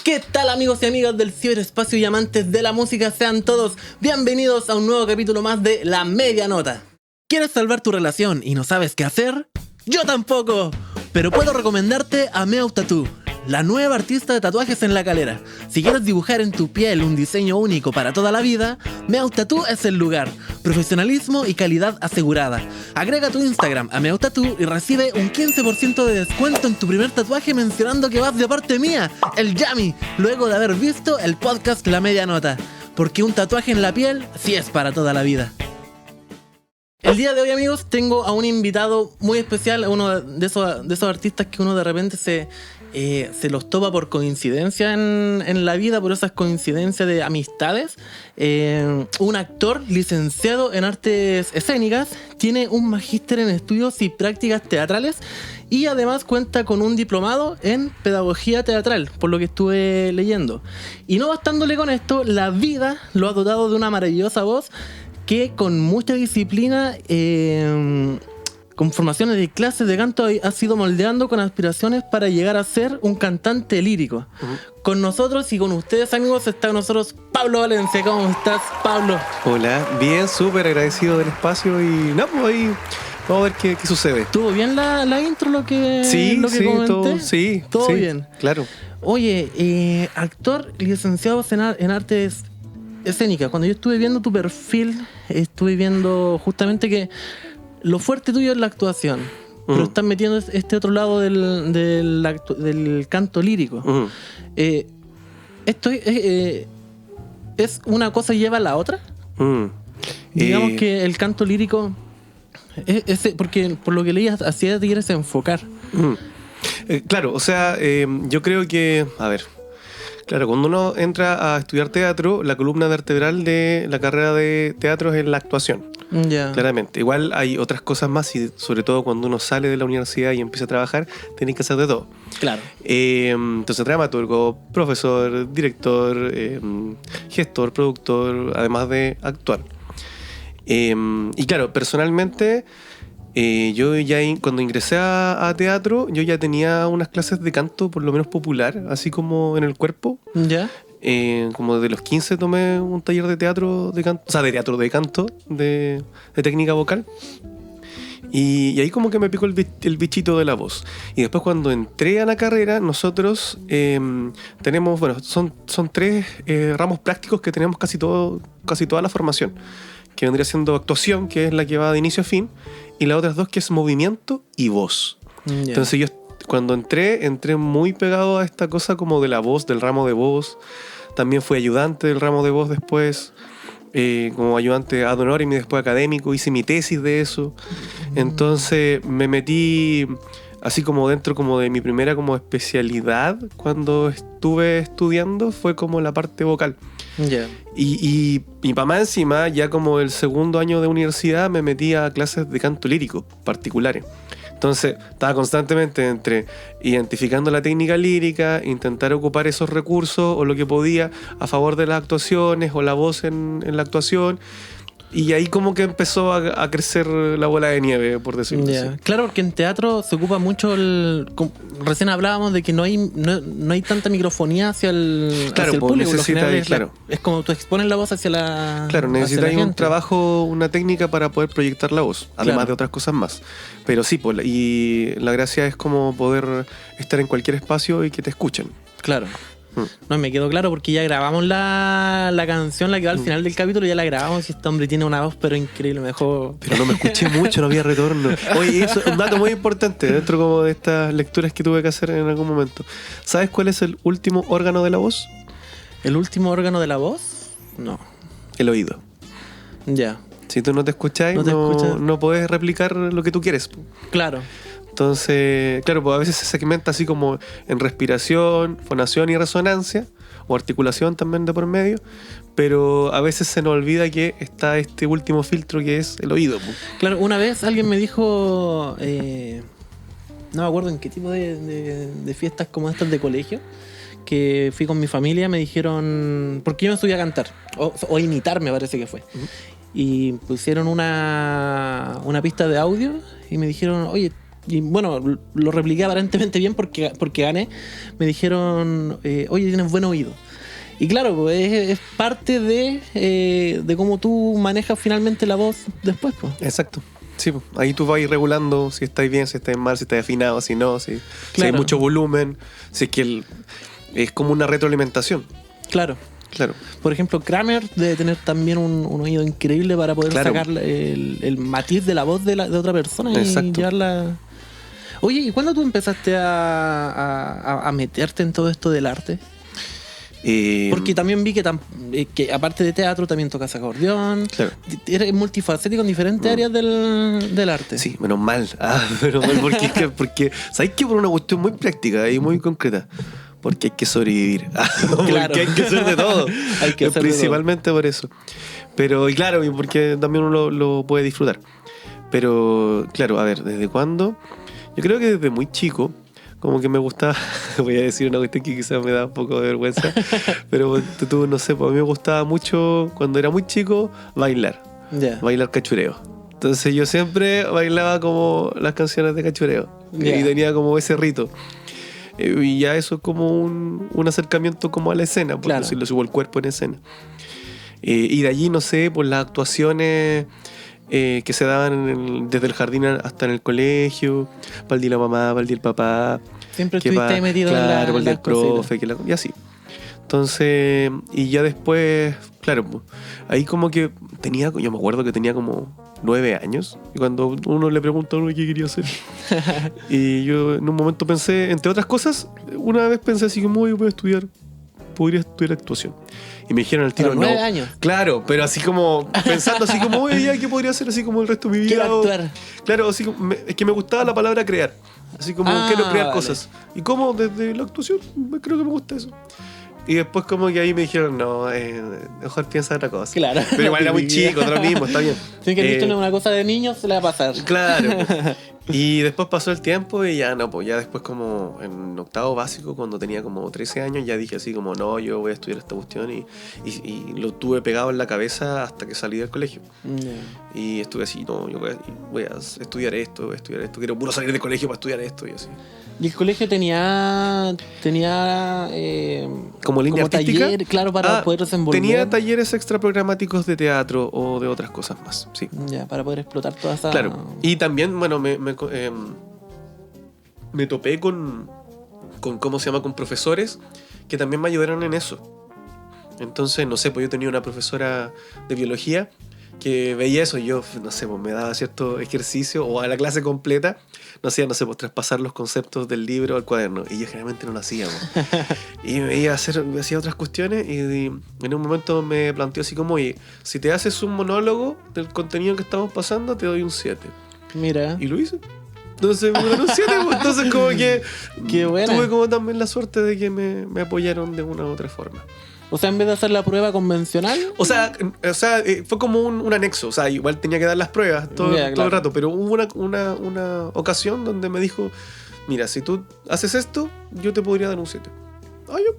¿Qué tal, amigos y amigas del ciberespacio y amantes de la música? Sean todos bienvenidos a un nuevo capítulo más de La Media Nota. ¿Quieres salvar tu relación y no sabes qué hacer? ¡Yo tampoco! Pero puedo recomendarte a Meow Tattoo, la nueva artista de tatuajes en La Calera. Si quieres dibujar en tu piel un diseño único para toda la vida, Meow Tattoo es el lugar. Profesionalismo y calidad asegurada. Agrega tu Instagram a Meow Tattoo y recibe un 15% de descuento en tu primer tatuaje mencionando que vas de parte mía, el Yami, luego de haber visto el podcast La Media Nota. Porque un tatuaje en la piel sí es para toda la vida. El día de hoy, amigos, tengo a un invitado muy especial, a uno de esos artistas que uno de repente se los topa por coincidencia en la vida, por esas coincidencias de amistades. Un actor licenciado en artes escénicas, tiene un magíster en estudios y prácticas teatrales y además cuenta con un diplomado en pedagogía teatral, por lo que estuve leyendo. Y no bastándole con esto, la vida lo ha dotado de una maravillosa voz que con mucha disciplina, con formaciones de clases de canto, ha sido moldeando con aspiraciones para llegar a ser un cantante lírico. Con nosotros y con ustedes, amigos, está con nosotros Pablo Valencia. ¿Cómo estás, Pablo? Hola, bien, súper agradecido del espacio y no, pues ahí vamos a ver qué sucede. ¿Estuvo bien la intro, lo que comenté? ¿Todo bien? Claro. Oye, actor licenciado en artes escénicas. Cuando yo estuve viendo tu perfil, estuve viendo justamente que lo fuerte tuyo es la actuación, pero estás metiendo este otro lado del canto lírico. ¿Esto es una cosa y lleva a la otra? Digamos que el canto lírico, porque por lo que leías, hacia te quieres enfocar. Claro, o sea, yo creo que, a ver, claro, cuando uno entra a estudiar teatro, la columna vertebral de la carrera de teatro es la actuación. Yeah. Claramente. Igual hay otras cosas más y sobre todo cuando uno sale de la universidad y empieza a trabajar, tiene que hacer de todo. Claro. Entonces, dramaturgo, profesor, director, gestor, productor, además de actuar. Y claro, personalmente, yo ya cuando ingresé a teatro, yo ya tenía unas clases de canto por lo menos popular, así como en el cuerpo. ¿Ya? Como de los 15 tomé un taller de teatro de canto, o sea, de teatro de canto, de técnica vocal. Y ahí como que me picó el bichito de la voz. Y después cuando entré a la carrera, nosotros tenemos, bueno, son 3 ramos prácticos que tenemos casi toda la formación. Que vendría siendo actuación, que es la que va de inicio a fin, y las otras 2 que es movimiento y voz. Yeah. Entonces yo cuando entré muy pegado a esta cosa como de la voz, del ramo de voz. También fui ayudante del ramo de voz después, como ayudante ad honorem y después académico, hice mi tesis de eso. Entonces me metí así como dentro como de mi primera como especialidad cuando estuve estudiando, fue como la parte vocal. Yeah. Y para más encima, ya como el segundo año de universidad me metí a clases de canto lírico particulares. Entonces estaba constantemente entre identificando la técnica lírica, intentar ocupar esos recursos o lo que podía a favor de las actuaciones o la voz en la actuación. Y ahí como que empezó a crecer la bola de nieve, por decirlo así. Claro, porque en teatro se ocupa mucho recién hablábamos de que no hay tanta microfonía hacia el público. Es como tú expones la voz hacia la Claro, necesitas un trabajo, una técnica para poder proyectar la voz, además de otras cosas más. Pero sí, y la gracia es como poder estar en cualquier espacio y que te escuchen. Claro. No, me quedó claro porque ya grabamos la canción, la que va al final del capítulo, ya la grabamos y este hombre tiene una voz pero increíble, mejor. Pero no me escuché mucho, no había retorno. Oye, eso es un dato muy importante dentro como de estas lecturas que tuve que hacer en algún momento. ¿Sabes cuál es el último órgano de la voz? ¿El último órgano de la voz? No. El oído. Ya. Si tú no te escuchás, no podés replicar lo que tú quieres. Claro. Entonces, claro, pues a veces se segmenta así como en respiración, fonación y resonancia, o articulación también de por medio, pero a veces se nos olvida que está este último filtro que es el oído. Pues. Claro, una vez alguien me dijo, no me acuerdo en qué tipo de fiestas como estas de colegio, que fui con mi familia, me dijeron, porque yo me subí a cantar, o imitar me parece que fue. Y pusieron una pista de audio y me dijeron, oye, y bueno, lo repliqué aparentemente bien porque gané, me dijeron, oye, tienes buen oído. Y claro, pues es parte de cómo tú manejas finalmente la voz después, pues. Exacto. Sí, pues, ahí tú vas a ir regulando si estáis bien, si estáis mal, si estáis afinado, si no, si hay mucho volumen, si es que es como una retroalimentación. Claro. Claro. Por ejemplo, Kramer debe tener también un oído increíble para poder sacar el matiz de la voz de otra persona y llevarla. Oye, ¿y cuándo tú empezaste a meterte en todo esto del arte? Porque también vi que aparte de teatro también tocas acordeón. Claro. Eres multifacético en diferentes áreas del arte. Sí, menos mal. Porque ¿sabes qué? Por una cuestión muy práctica y muy concreta. Porque hay que sobrevivir. Claro. Porque hay que hacer de todo. Hay que hacer principalmente por eso. Pero, y claro, porque también uno lo puede disfrutar. Pero, claro, a ver, ¿desde cuándo? Yo creo que desde muy chico, como que me gustaba, voy a decir una cuestión que quizás me da un poco de vergüenza, pero tú, no sé, pues a mí me gustaba mucho, cuando era muy chico, bailar. Yeah. Bailar cachureo. Entonces yo siempre bailaba como las canciones de cachureo. Yeah. Y tenía como ese rito. Y ya eso es como un acercamiento como a la escena, por decirlo, subo el cuerpo en escena. Y de allí, no sé, por las actuaciones que se daban desde el jardín hasta en el colegio, para el día de la mamá, para el día del papá. Siempre estuviste metido en la para el día del profe, y así. Entonces, y ya después, claro, ahí como que yo me acuerdo que tenía como 9 años, y cuando uno le pregunta a uno qué quería hacer, y yo en un momento pensé, entre otras cosas, una vez pensé así como, podría estudiar actuación. Y me dijeron al tiro, pero 9 años. Claro, pero así como, pensando así como, oye, ya, ¿qué podría hacer así como el resto de mi vida? Quiero actuar. Claro, así como, es que me gustaba la palabra crear. Así como, quiero crear cosas. Y como desde la actuación, creo que me gusta eso. Y después como que ahí me dijeron, no, mejor piensa otra cosa. Claro. Pero igual era muy chico, lo mismo, está bien. Si que esto no es una cosa de niños, se le va a pasar. Claro. Y después pasó el tiempo y ya no, pues ya después como en octavo básico, cuando tenía como 13 años, ya dije así como, no, yo voy a estudiar esta cuestión y lo tuve pegado en la cabeza hasta que salí del colegio. Yeah. Y estuve así, no, yo voy a estudiar esto, quiero puro salir del colegio para estudiar esto y así. ¿Y el colegio tenía como línea como artística? Taller, claro, para poder desenvolver? Tenía talleres extraprogramáticos de teatro o de otras cosas más, sí. Ya, para poder explotar toda esa... Claro, y también, bueno, me topé con ¿cómo se llama? Con profesores que también me ayudaron en eso. Entonces, no sé, pues yo tenía una profesora de biología que veía eso y yo, no sé, pues me daba cierto ejercicio o a la clase completa, no sé, pues traspasar los conceptos del libro al cuaderno. Y yo generalmente no lo hacía, pues. Y me hacía otras cuestiones y en un momento me planteó así como, oye, si te haces un monólogo del contenido que estamos pasando, te doy un 7. Mira. Y lo hice. Entonces me dieron un 7, pues. Entonces como que qué buena. Tuve como también la suerte de que me apoyaron de una u otra forma. O sea, en vez de hacer la prueba convencional... O sea fue como un anexo. O sea, igual tenía que dar las pruebas todo el rato. Pero hubo una ocasión donde me dijo, mira, si tú haces esto, yo te podría dar un 7. Yo,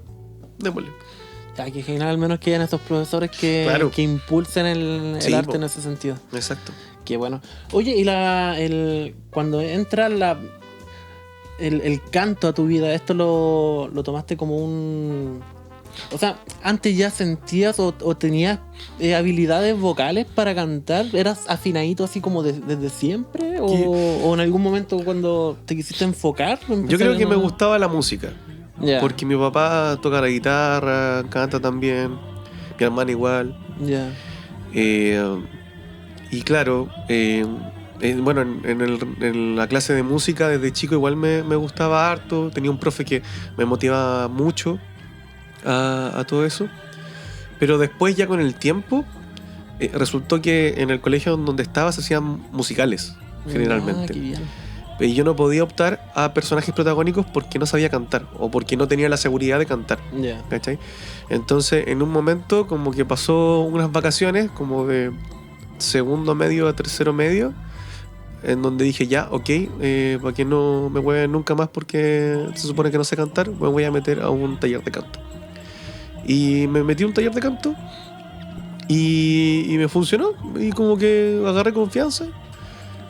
démosle. Ya, que genial, al menos que hayan estos profesores que impulsen el arte en ese sentido. Exacto. Qué bueno. Oye, y cuando entra el canto a tu vida, ¿esto lo tomaste como un... O sea, antes ya sentías o tenías habilidades vocales para cantar? ¿Eras afinadito así como desde siempre? ¿O en algún momento cuando te quisiste enfocar? Yo creo que me gustaba la música. Yeah. Porque mi papá toca la guitarra, canta también, mi hermana igual. Yeah. Y claro, bueno, en la clase de música desde chico igual me gustaba harto. Tenía un profe que me motivaba mucho a todo eso. Pero después ya con el tiempo resultó que en el colegio donde estaba se hacían musicales generalmente. Qué bien. Y yo no podía optar a personajes protagónicos porque no sabía cantar o porque no tenía la seguridad de cantar. Yeah. ¿Cachai? Entonces en un momento como que pasó unas vacaciones como de segundo medio a tercero medio, en donde dije ya, ok, para que no me hueven nunca más porque se supone que no sé cantar, me voy a meter a un taller de canto. Y me metí a un taller de canto y me funcionó y como que agarré confianza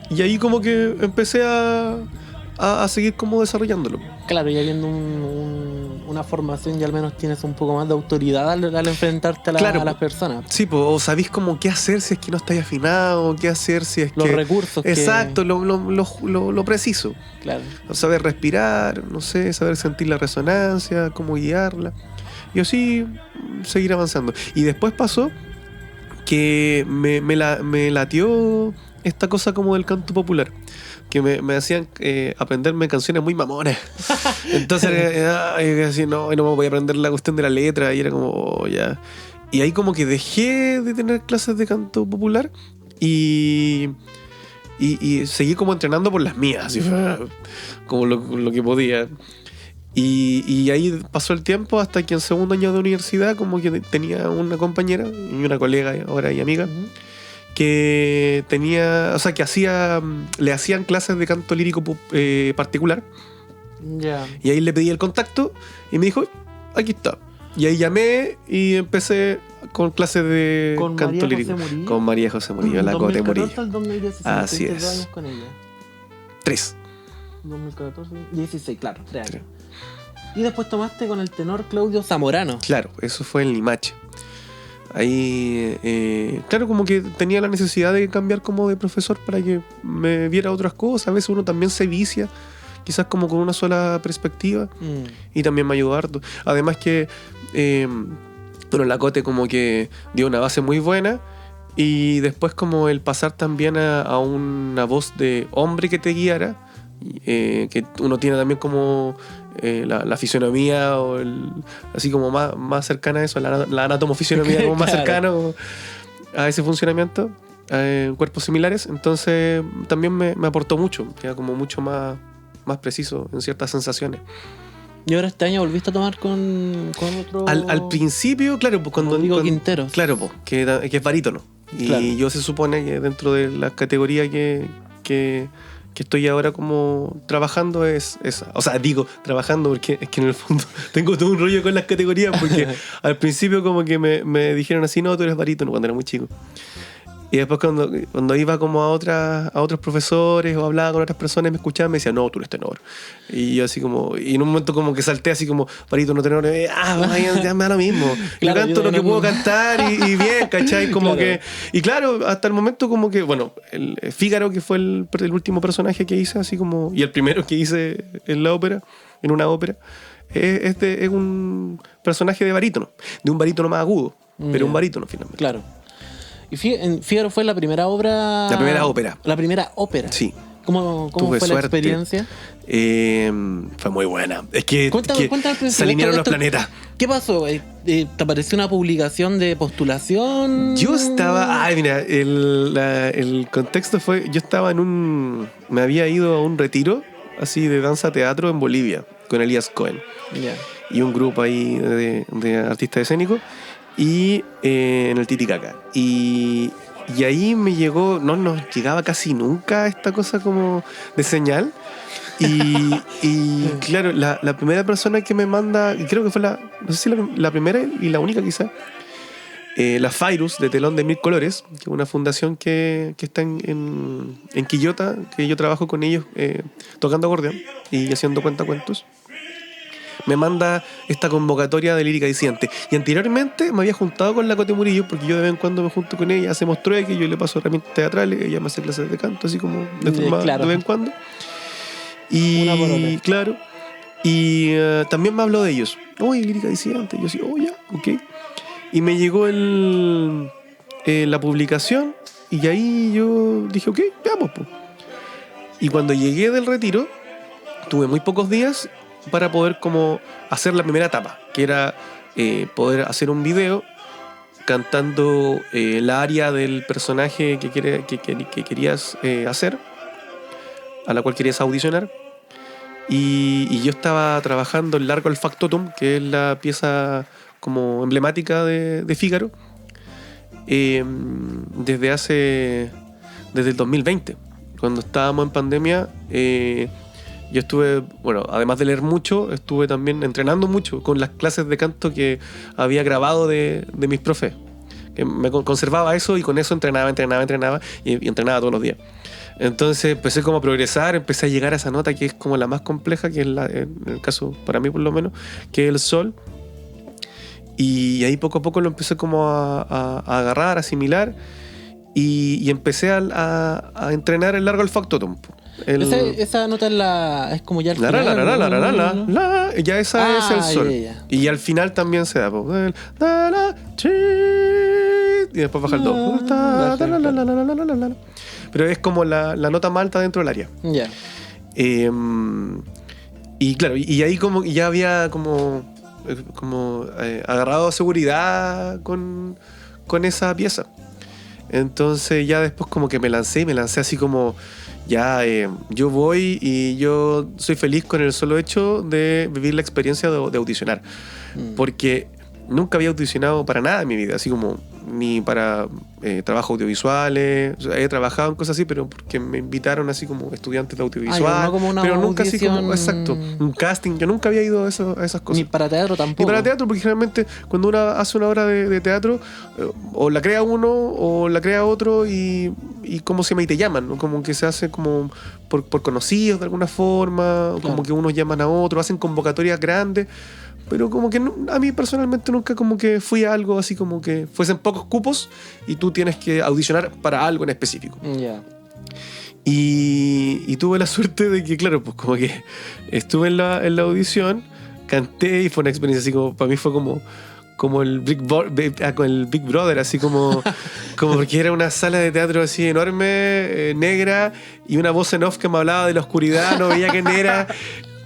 y ahí como que empecé a a seguir como desarrollándolo. Claro, y habiendo una formación, ya al menos tienes un poco más de autoridad al enfrentarte Claro, a las personas. Sí, pues, o sabéis como qué hacer si es que no estáis afinado, qué hacer si es Los que... recursos. Exacto, lo preciso. Claro. Saber respirar, no sé, saber sentir la resonancia, cómo guiarla. Y así seguir avanzando. Y después pasó que me latió esta cosa como del canto popular. Que me hacían aprenderme canciones muy mamonas. Entonces, yo decía, no me voy a aprender la cuestión de la letra. Y era como, oh, ya. Y ahí como que dejé de tener clases de canto popular y seguí como entrenando por las mías, así, como lo que podía. Y ahí pasó el tiempo hasta que en segundo año de universidad como que tenía una compañera y una colega ahora y amiga que tenía, o sea, que le hacían clases de canto lírico particular. Ya. Y ahí le pedí el contacto y me dijo, aquí está. Y ahí llamé y empecé con clases de ¿Con canto María lírico. José Murillo? Con María José Murillo, la Cote Murillo. 2014 al 2016. Así es. 2 años con ella. 3. 2014, 16, claro, 3 años. Y después tomaste con el tenor Claudio Zamorano. Claro, eso fue en Limache. Ahí, claro, como que tenía la necesidad de cambiar como de profesor para que me viera otras cosas. A veces uno también se vicia, quizás como con una sola perspectiva. Y también me ayudó harto. Además que, bueno, la Cote como que dio una base muy buena. Y después como el pasar también a una voz de hombre que te guiara, que uno tiene también como la fisionomía o así como más cercana a eso, la anatomofisionomía como más Claro. cercano a ese funcionamiento, cuerpos similares. Entonces también me aportó mucho, queda como mucho más preciso en ciertas sensaciones. Y ahora este año volviste a tomar con otro... Al principio, claro, pues cuando Quinteros. claro, pues, que es barítono. Y Claro. yo se supone que dentro de la categoría que estoy ahora como trabajando es esa. O sea, digo trabajando porque es que en el fondo tengo todo un rollo con las categorías, porque al principio como que me dijeron así, no, tú eres barítono, cuando era muy chico. Y después cuando iba como a otros profesores o hablaba con otras personas, me escuchaban, me decían, no, tú eres tenor. Y yo así como, y en un momento como que salté así como, barítono, tenor, ya me da lo mismo. Claro, yo canto lo que puedo cantar y bien, ¿cachai? Como Claro. que, y claro, hasta el momento como que, bueno, el Fígaro, que fue el último personaje que hice, así como, y el primero que hice en la ópera, en una ópera, es un personaje de barítono, de un barítono más agudo, pero un barítono finalmente. Claro. Y Fígaro fue la primera obra... La primera ópera. La primera ópera. Sí. ¿Cómo Tuve fue la suerte. experiencia? Fue muy buena. Es que, Cuéntame se alinearon los planetas. ¿Qué pasó? ¿Te apareció una publicación de postulación? Yo estaba... Ay, mira, el contexto fue... Yo estaba me había ido a un retiro así de danza-teatro en Bolivia con Elías Cohen. Ya. Y un grupo ahí de artistas escénicos. Y en el Titicaca. Y ahí me llegó... No nos llegaba casi nunca esta cosa como de señal. Y claro, la primera persona que me manda, y creo que fue no sé si la primera y la única quizá, la Fairus de Telón de Mil Colores, que es una fundación que está en Quillota, que yo trabajo con ellos tocando acordeón y haciendo cuentacuentos. Me manda esta convocatoria de lírica disidente. Y anteriormente me había juntado con la Cote Murillo, porque yo de vez en cuando me junto con ella, hacemos trueque, yo le paso herramientas teatrales, ella me hace clases de canto, así como de forma claro. de vez en cuando. Y Una por otra. claro. Y también me habló de ellos. Oye, lírica disidente. Yo así, oh, ya, ok. Y me llegó la publicación, y ahí yo dije, ok, veamos, pues. Y cuando llegué del retiro, tuve muy pocos días para poder como hacer la primera etapa, que era poder hacer un video cantando la aria del personaje que querías hacer, a la cual querías audicionar. Y yo estaba trabajando el Largo al Factotum, que es la pieza como emblemática de Fígaro, desde el 2020, cuando estábamos en pandemia. Yo estuve, bueno, además de leer mucho, estuve también entrenando mucho con las clases de canto que había grabado de mis profes. Que me conservaba eso y con eso entrenaba y entrenaba todos los días. Entonces empecé como a progresar, empecé a llegar a esa nota que es como la más compleja, que es en el caso, para mí por lo menos, que es el sol. Y ahí poco a poco lo empecé como a agarrar, a asimilar, y empecé a entrenar el largo al factotum. Esa nota es como ya el final. Ya esa es el sol. Ya. Y al final también se da. Y después baja el do. Pero es como la nota más alta dentro del área. Ya. Y claro, y ahí como ya había como agarrado seguridad con esa pieza. Entonces ya después como que me lancé así como ya yo voy y yo soy feliz con el solo hecho de vivir la experiencia de audicionar. Porque nunca había audicionado para nada en mi vida, así como ni para trabajos audiovisuales. O sea, he trabajado en cosas así, pero porque me invitaron así como estudiantes de audiovisual. No como una pero nunca audición... así como, exacto, un casting. Yo nunca había ido a esas cosas. Ni para teatro tampoco. Ni para teatro, porque generalmente cuando uno hace una obra de teatro, o la crea uno o la crea otro y ¿cómo se llama? Y te llaman, ¿no? Como que se hace como por conocidos de alguna forma, claro. Como que unos llaman a otros, hacen convocatorias grandes. Pero como que a mí personalmente nunca como que fui a algo así como que fuesen pocos cupos y tú tienes que audicionar para algo en específico. Yeah. Y tuve la suerte de que, claro, pues como que estuve en la audición, canté y fue una experiencia así como, para mí fue como el Big Brother, así como porque era una sala de teatro así enorme, negra, y una voz en off que me hablaba de la oscuridad, no veía quién era.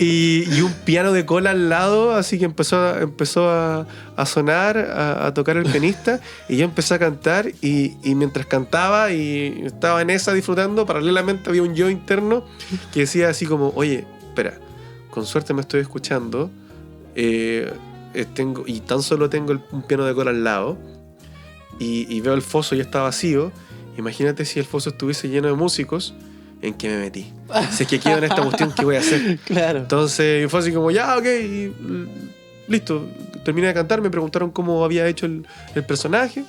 Y un piano de cola al lado, así que empezó a sonar, a tocar el pianista, y yo empecé a cantar, y mientras cantaba y estaba en esa disfrutando, paralelamente había un yo interno que decía así como, oye, espera, con suerte me estoy escuchando, y tan solo tengo un piano de cola al lado, y veo el foso y está vacío. Imagínate si el foso estuviese lleno de músicos, ¿en qué me metí? Si es que quedo en esta cuestión, ¿qué voy a hacer? Claro. Entonces fue así como, ya, ok, y listo. Terminé de cantar, me preguntaron cómo había hecho el personaje,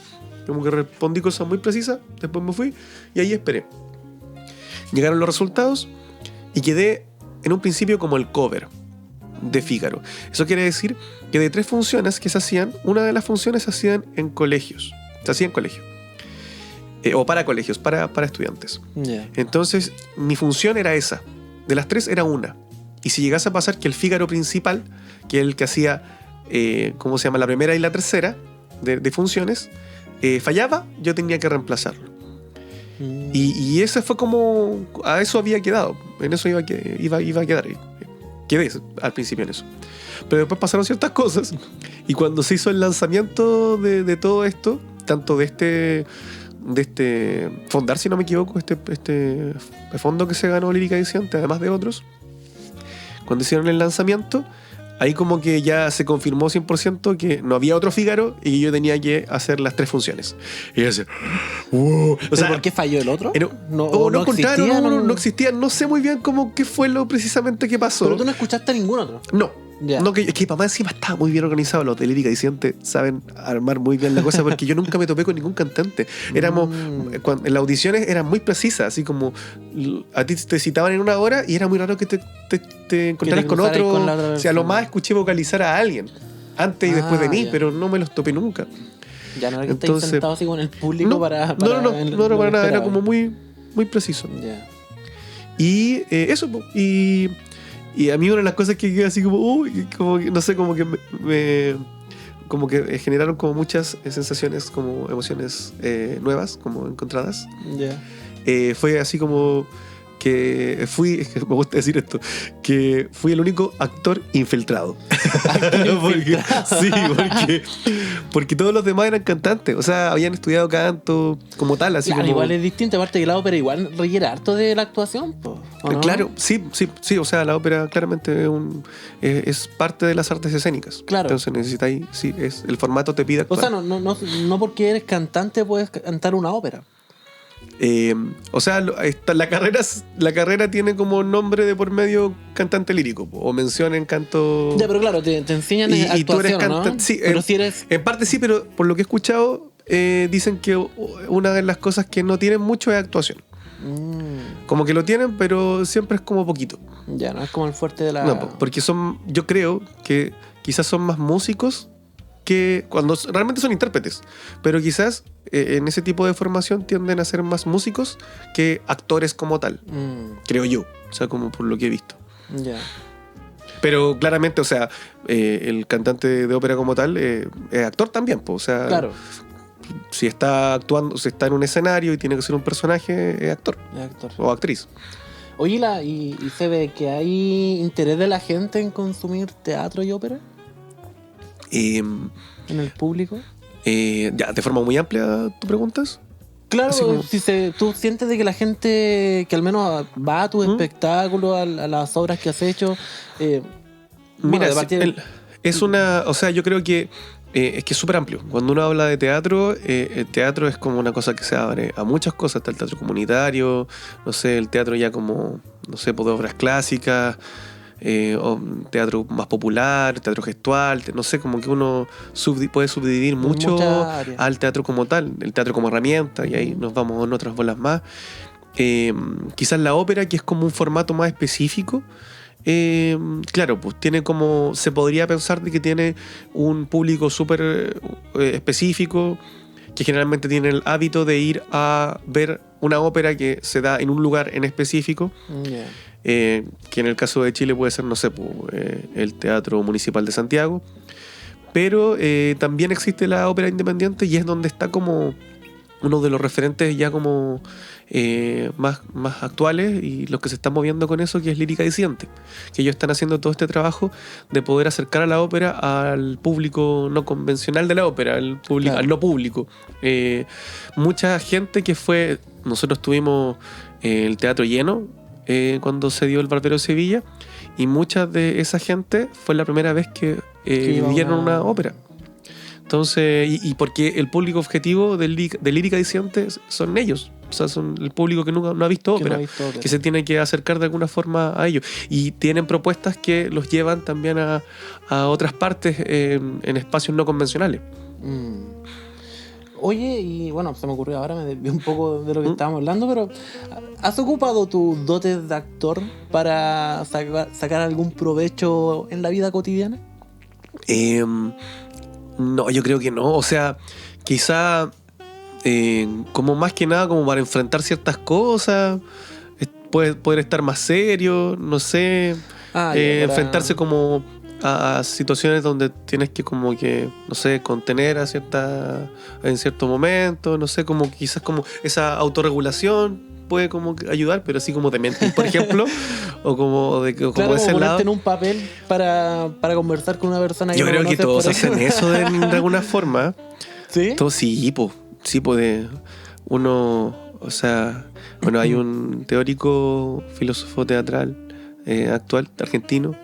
como que respondí cosas muy precisas, después me fui y ahí esperé. Llegaron los resultados y quedé en un principio como el cover de Fígaro. Eso quiere decir que de 3 funciones que se hacían, una de las funciones se hacían en colegios. Se hacía en colegio. O para colegios, para estudiantes. Yeah. Entonces, mi función era esa. De las 3 era una. Y si llegase a pasar que el Fígaro principal, que es el que hacía, ¿cómo se llama? La primera y la tercera de funciones, fallaba, yo tenía que reemplazarlo. Y ese fue como... A eso había quedado. En eso iba a quedar. Quedé al principio en eso. Pero después pasaron ciertas cosas. Y cuando se hizo el lanzamiento de todo esto, tanto de este Fondar, si no me equivoco, este fondo que se ganó Lírica Diciente, además de otros, cuando hicieron el lanzamiento, ahí como que ya se confirmó 100% que no había otro Fígaro y que yo tenía que hacer las 3 funciones. Y yo decía, wow. O sea, ¿por qué falló el otro? No existía, no sé muy bien qué fue lo precisamente que pasó. Pero tú no escuchaste a ningún otro. No. Yeah. No, que papá encima estaba muy bien organizado. Los de Lírica Diciente saben armar muy bien la cosa, porque yo nunca me topé con ningún cantante. En las audiciones eran muy precisas, así como a ti te citaban en una hora y era muy raro que te encontraras con otro. O sea, a lo más escuché vocalizar a alguien antes y después de mí, pero no me los topé nunca. Ya no era que estáis sentado así con el público no, para no era para nada, era como muy, muy preciso. Yeah. Y eso, y a mí una de las cosas que quedé así como no sé, como que como que generaron como muchas sensaciones, como emociones nuevas, como encontradas. Yeah. Fue así como que me gusta decir esto, que fui el único actor infiltrado. Porque todos los demás eran cantantes, o sea, habían estudiado canto como tal, así claro, como... igual es distinto, aparte que la ópera igual requiere harto de la actuación, ¿o no? Claro, sí, o sea, la ópera claramente es parte de las artes escénicas. Claro. Entonces necesitáis, el formato te pide actuar. O sea, no porque eres cantante puedes cantar una ópera. O sea, la carrera tiene como nombre de por medio cantante lírico, o mención en canto. Ya, pero claro, te enseñan actuación, y tú eres cantante, ¿no? Sí, pero si eres... en parte sí, pero por lo que he escuchado, dicen que una de las cosas que no tienen mucho es actuación. como que lo tienen, pero siempre es como poquito. Ya, no es como el fuerte de la... No, porque yo creo que quizás son más músicos que cuando realmente son intérpretes, pero quizás en ese tipo de formación tienden a ser más músicos que actores como tal, creo yo, o sea, como por lo que he visto. Ya. Pero claramente, o sea, el cantante de ópera como tal es actor también, pues, o sea, Claro. si está actuando, si está en un escenario y tiene que ser un personaje, es actor Es actor. o actriz. Oye, y se ve que hay interés de la gente en consumir teatro y ópera en el público. Ya, de forma muy amplia, ¿tú preguntas? Claro, Así como- tú sientes de que la gente que al menos va a tus espectáculos, a las obras que has hecho, Mira, de partida- es una... O sea, yo creo que es que es súper amplio. Cuando uno habla de teatro, el teatro es como una cosa que se abre a muchas cosas. Está el teatro comunitario, no sé, el teatro ya como, no sé, pues, de obras clásicas, o teatro más popular, teatro gestual, no sé, como que uno puede subdividir mucho muchas áreas. al teatro como tal, el teatro como herramienta, y ahí nos vamos en otras bolas más. Quizás la ópera, que es como un formato más específico, claro, pues tiene como, se podría pensar de que tiene un público súper específico, que generalmente tiene el hábito de ir a ver una ópera que se da en un lugar en específico, Ya. que en el caso de Chile puede ser, no sé, pues, el Teatro Municipal de Santiago, pero también existe la ópera independiente y es donde está como uno de los referentes ya como más actuales y los que se están moviendo con eso, que es Lírica Disidente, que ellos están haciendo todo este trabajo de poder acercar a la ópera al público no convencional de la ópera, Claro. al no público. Mucha gente que fue, nosotros tuvimos el teatro lleno cuando se dio el Barbero de Sevilla, y mucha de esa gente fue la primera vez que iba a vieron una ópera. Entonces, y porque el público objetivo de Lírica Disidente son ellos. O sea, son el público que nunca no ha visto Que no ópera, ha visto ópera. que se tiene que acercar de alguna forma a ellos. Y tienen propuestas que los llevan también a otras partes en espacios no convencionales. Oye, y bueno, se me ocurrió ahora, me desvié un poco de lo que estábamos hablando, pero ¿has ocupado tus dotes de actor para sacar algún provecho en la vida cotidiana? No, yo creo que no. O sea, quizá como más que nada como para enfrentar ciertas cosas, poder estar más serio, no sé, enfrentarse como a situaciones donde tienes que como que, no sé, contener en cierto momento, no sé, como quizás como esa autorregulación puede como que ayudar, pero así como de mentir, por ejemplo, o como de Claro, como como ese ponerte lado. en un papel para conversar con una persona Yo no creo que conoces, todos por hacen ejemplo. eso de alguna forma. ¿Sí? Todos sí, de uno, o sea, bueno, hay un teórico filósofo teatral actual, argentino,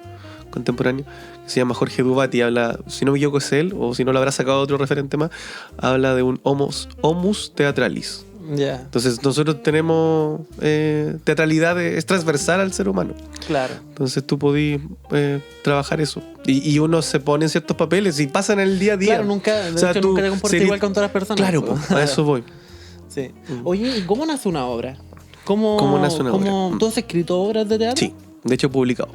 contemporáneo, que se llama Jorge Dubati, habla, si no me equivoco es él, o si no lo habrá sacado otro referente más, habla de un homus teatralis. Ya, Entonces nosotros tenemos teatralidad, es transversal al ser humano. claro. Entonces tú podís trabajar eso. Y uno se pone en ciertos papeles y pasa en el día a día. Claro, nunca, de O sea, hecho, tú nunca te comportas igual con todas las personas. Claro, po. a eso voy. Sí. Oye, ¿y cómo nace una obra? ¿Cómo nace una obra? ¿Tú has escrito obras de teatro? Sí, de hecho publicado.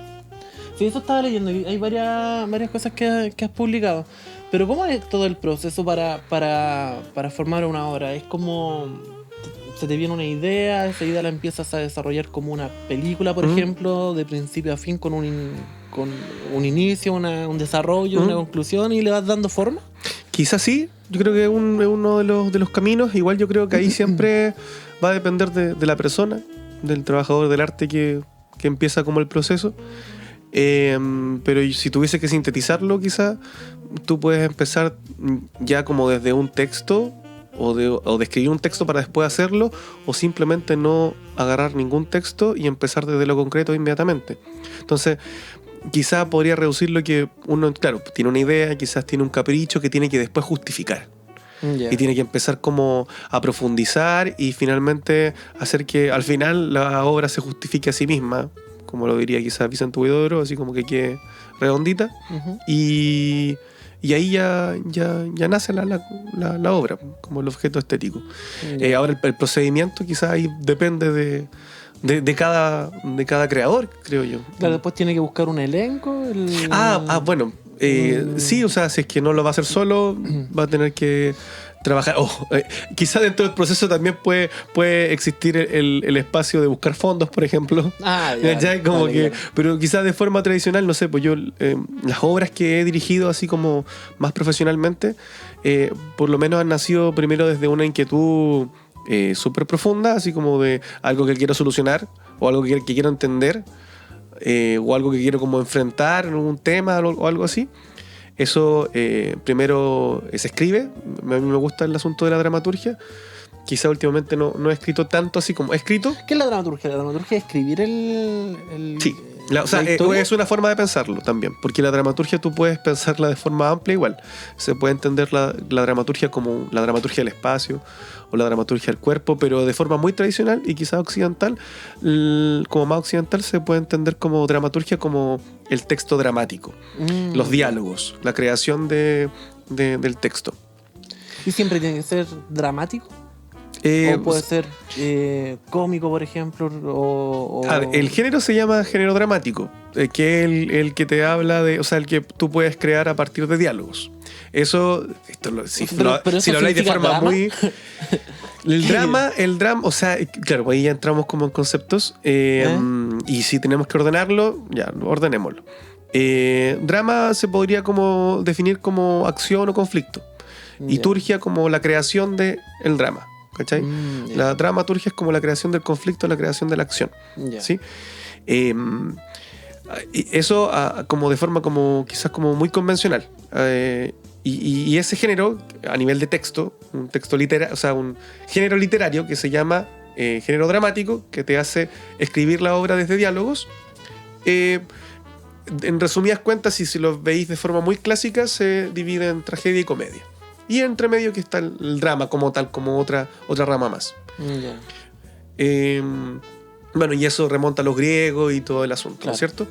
Sí, eso estaba leyendo. Y hay varias cosas que has publicado. Pero ¿cómo es todo el proceso para formar una obra? ¿Es como se te viene una idea, esa idea la empiezas a desarrollar como una película, por ejemplo, de principio a fin con un inicio, un desarrollo, una conclusión y le vas dando forma? Quizás sí, yo creo que es uno de los caminos. Igual yo creo que ahí siempre va a depender de la persona, del trabajador del arte que empieza como el proceso. Pero si tuviese que sintetizarlo, quizás tú puedes empezar ya como desde un texto o de escribir un texto para después hacerlo, o simplemente no agarrar ningún texto y empezar desde lo concreto inmediatamente. Entonces quizás podría reducirlo que uno, claro, tiene una idea, quizás tiene un capricho que tiene que después justificar. Ya. Y tiene que empezar como a profundizar y finalmente hacer que al final la obra se justifique a sí misma, como lo diría quizás Vicente Huidobro, así como que quede redondita. Ujú. Y ahí ya nace la obra, como el objeto estético. Ya. Ahora el procedimiento quizás ahí depende de cada creador, creo yo. Claro, después tiene que buscar un elenco. Bueno. Sí, o sea, si es que no lo va a hacer solo, va a tener que trabajar. Quizá dentro del proceso también puede existir el espacio de buscar fondos, por ejemplo. Ya, Como vale, que, claro. pero quizás de forma tradicional, no sé, pues yo las obras que he dirigido así como más profesionalmente, por lo menos han nacido primero desde una inquietud súper profunda, así como de algo que quiero solucionar o algo que quiero entender. O algo que quiero como enfrentar en un tema o algo así. Eso primero se escribe. A mí me gusta el asunto de la dramaturgia. Quizá últimamente no he escrito tanto así como he escrito. ¿Qué es la dramaturgia? La dramaturgia es escribir Sí. O sea, es una forma de pensarlo también, porque la dramaturgia tú puedes pensarla de forma amplia igual. Se puede entender la dramaturgia como la dramaturgia del espacio o la dramaturgia del cuerpo, pero de forma muy tradicional y quizás occidental, como más occidental, se puede entender como dramaturgia como el texto dramático, los diálogos, la creación del texto. ¿Y siempre tiene que ser dramático? ¿O puede ser cómico, por ejemplo? El género se llama género dramático, que es el que te habla de, o sea, el que tú puedes crear a partir de diálogos. Eso, si lo habláis de forma drama. muy... El drama, o sea, claro, ahí ya entramos como en conceptos, y si tenemos que ordenarlo, ya, ordenémoslo. Drama se podría como definir como acción o conflicto. Liturgia como la creación del drama. ¿Cachai? La dramaturgia es como la creación del conflicto, la creación de la acción. ¿Sí? Eso como de forma como quizás como muy convencional. Y ese género, a nivel de texto, un texto literario, o sea, un género literario que se llama género dramático, que te hace escribir la obra desde diálogos. En resumidas cuentas, si lo veis de forma muy clásica, se divide en tragedia y comedia. Y entre medio que está el drama como tal, como otra rama más. Bueno, y eso remonta a los griegos y todo el asunto, claro. ¿No es cierto?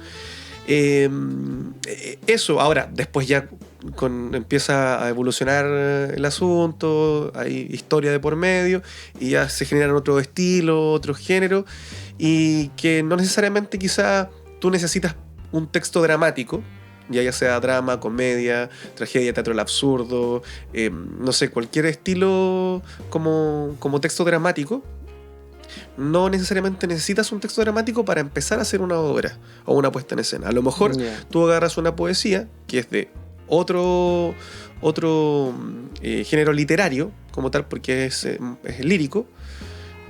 Eso, ahora, después ya empieza a evolucionar el asunto, hay historia de por medio, y ya se generan otros estilos, otros géneros, y que no necesariamente quizá tú necesitas un texto dramático, ya sea drama, comedia, tragedia, teatro del absurdo, no sé, cualquier estilo como texto dramático. No necesariamente necesitas un texto dramático para empezar a hacer una obra o una puesta en escena. A lo mejor tú agarras una poesía que es de otro género literario, como tal, porque es lírico,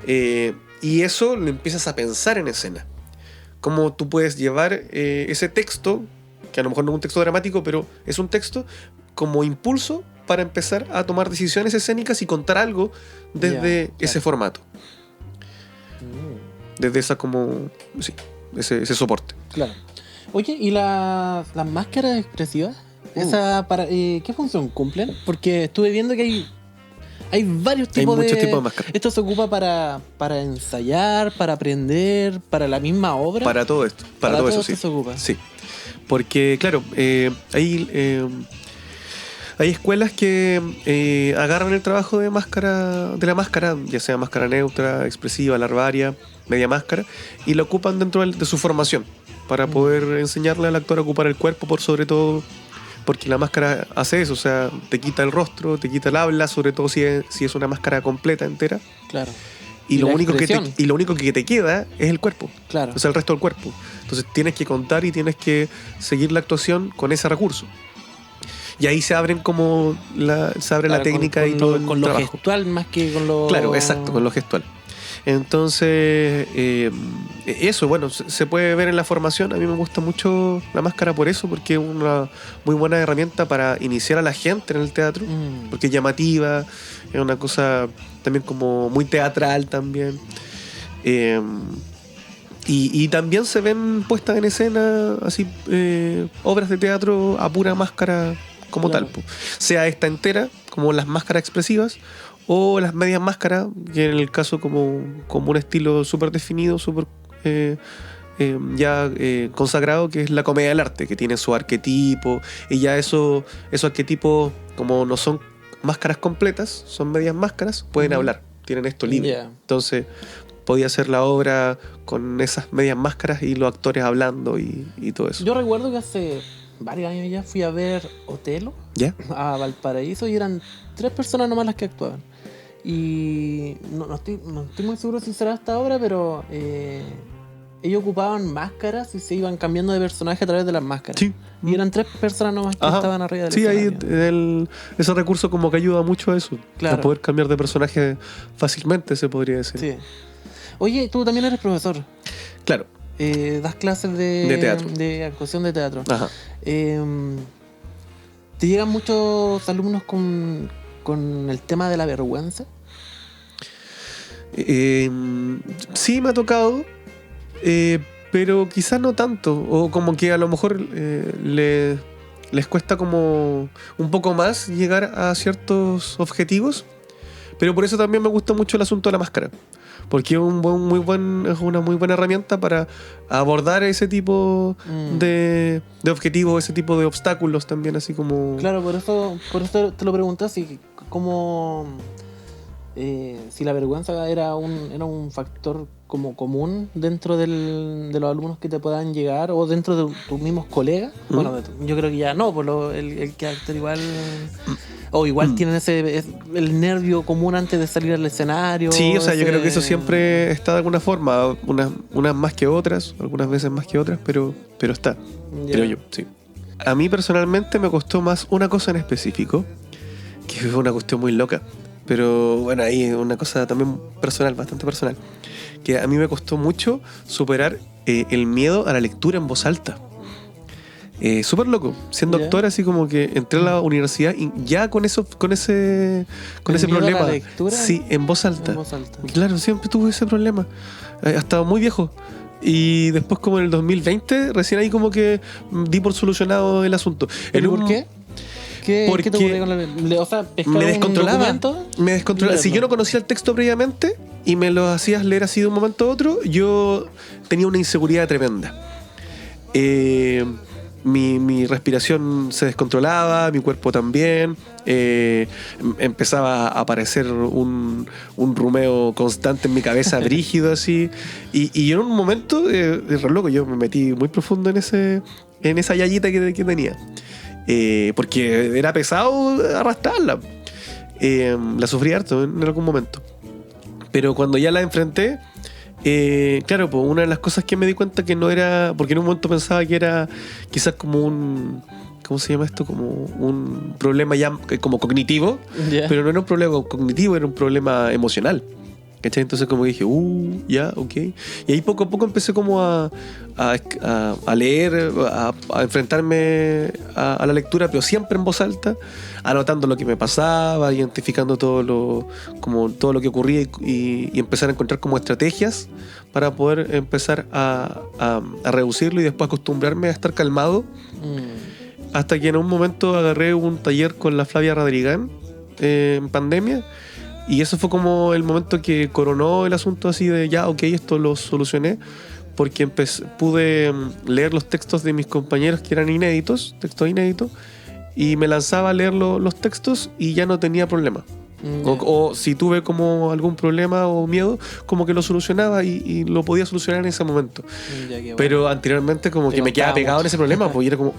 y eso lo empiezas a pensar en escena. Cómo tú puedes llevar ese texto, que a lo mejor no es un texto dramático, pero es un texto como impulso para empezar a tomar decisiones escénicas y contar algo desde ese formato. Desde esa como... Sí, ese soporte. Claro. Oye, ¿y las máscaras expresivas? ¿Qué función cumplen? Porque estuve viendo que hay varios tipos muchos tipos de máscaras. ¿Esto se ocupa para ensayar, para aprender, para la misma obra? Para todo esto. Para todo eso, sí. Se ocupa. Sí. Porque, claro, hay escuelas que agarran el trabajo de la máscara, ya sea máscara neutra, expresiva, larvaria, media máscara, y la ocupan dentro de su formación para poder enseñarle al actor a ocupar el cuerpo por sobre todo, porque la máscara hace eso, o sea, te quita el rostro, te quita el habla, sobre todo si es una máscara completa, entera. Claro. Y lo único que te queda es el cuerpo. Claro. O sea, el resto del cuerpo. Entonces tienes que contar y tienes que seguir la actuación con ese recurso. Y ahí se abren se abre la técnica y todo el con trabajo. Lo gestual más que con lo... Claro, exacto, con lo gestual. Entonces, eso, bueno, se puede ver en la formación. A mí me gusta mucho la máscara por eso, porque es una muy buena herramienta para iniciar a la gente en el teatro, porque es llamativa, es una cosa también como muy teatral también. Y también se ven puestas en escena así obras de teatro a pura máscara como tal, sea esta entera, como las máscaras expresivas, o las medias máscaras, que en el caso como un estilo súper definido, súper consagrado, que es la comedia del arte, que tiene su arquetipo, y ya esos arquetipos, como no son máscaras completas, son medias máscaras, pueden hablar, tienen esto libre. Entonces podía hacer la obra con esas medias máscaras y los actores hablando y todo eso. Yo recuerdo que hace varios años ya fui a ver Otelo ¿Ya? a Valparaíso y eran 3 personas nomás las que actuaban. Y no estoy muy seguro si será esta obra, pero ellos ocupaban máscaras y se iban cambiando de personaje a través de las máscaras. Sí. Y eran 3 personas nomás que Ajá. estaban arriba del Sí, ahí escenario. ese recurso como que ayuda mucho a eso. Claro. A poder cambiar de personaje fácilmente, se podría decir. Sí. Oye, tú también eres profesor. Claro. Das clases De teatro. de actuación de teatro. Ajá. ¿Te llegan muchos alumnos con el tema de la vergüenza? Sí, me ha tocado, pero quizás no tanto. O como que a lo mejor les cuesta como un poco más llegar a ciertos objetivos. Pero por eso también me gusta mucho el asunto de la máscara. Porque es es una muy buena herramienta para abordar ese tipo de objetivos, ese tipo de obstáculos también, así como... Claro, por eso te lo pregunté, si la vergüenza era un factor como común dentro de los alumnos que te puedan llegar o dentro de tus mismos colegas. Bueno, yo creo que ya no, el que actor igual... O igual tienen el nervio común antes de salir al escenario. Sí, o sea, yo creo que eso siempre está de alguna forma, unas más que otras, algunas veces más que otras, pero está, creo yo, sí. A mí personalmente me costó más una cosa en específico, que fue una cuestión muy loca, pero bueno, ahí es una cosa también personal, bastante personal, que a mí me costó mucho superar el miedo a la lectura en voz alta. Súper loco, siendo actor, así como que entré a la universidad y ya con ese problema. ¿A la lectura? Sí, en voz alta. En voz alta. Claro, siempre tuve ese problema, hasta muy viejo. Y después como en el 2020, recién ahí como que di por solucionado el asunto. ¿Por qué? ¿Qué te ocurrió con o sea, me descontrolaba. Me descontrolaba. Leerlo. Si yo no conocía el texto previamente y me lo hacías leer así de un momento a otro, yo tenía una inseguridad tremenda. Mi respiración se descontrolaba, mi cuerpo también, empezaba a aparecer un rumeo constante en mi cabeza, brígido así, y en un momento, re loco, yo me metí muy profundo en esa yayita que tenía, porque era pesado arrastrarla, la sufrí harto en algún momento, pero cuando ya la enfrenté, claro, pues una de las cosas que me di cuenta que no era, porque en un momento pensaba que era quizás como ¿cómo se llama esto? Como un problema ya como cognitivo, pero no era un problema cognitivo, era un problema emocional. ¿Cachai? Entonces como dije, ya, ok. Y ahí poco a poco empecé como a leer, a enfrentarme a la lectura, pero siempre en voz alta, anotando lo que me pasaba, identificando todo lo que ocurría y empezar a encontrar como estrategias para poder empezar a reducirlo y después acostumbrarme a estar calmado. Hasta que en un momento agarré un taller con la Flavia Radrigán en pandemia. Y eso fue como el momento que coronó el asunto así de ya, ok, esto lo solucioné, porque pude leer los textos de mis compañeros que eran textos inéditos, y me lanzaba a leer los textos y ya no tenía problema. O si tuve como algún problema o miedo, como que lo solucionaba y lo podía solucionar en ese momento. Bueno. Pero anteriormente como que me quedaba pegado en ese problema, pues era como,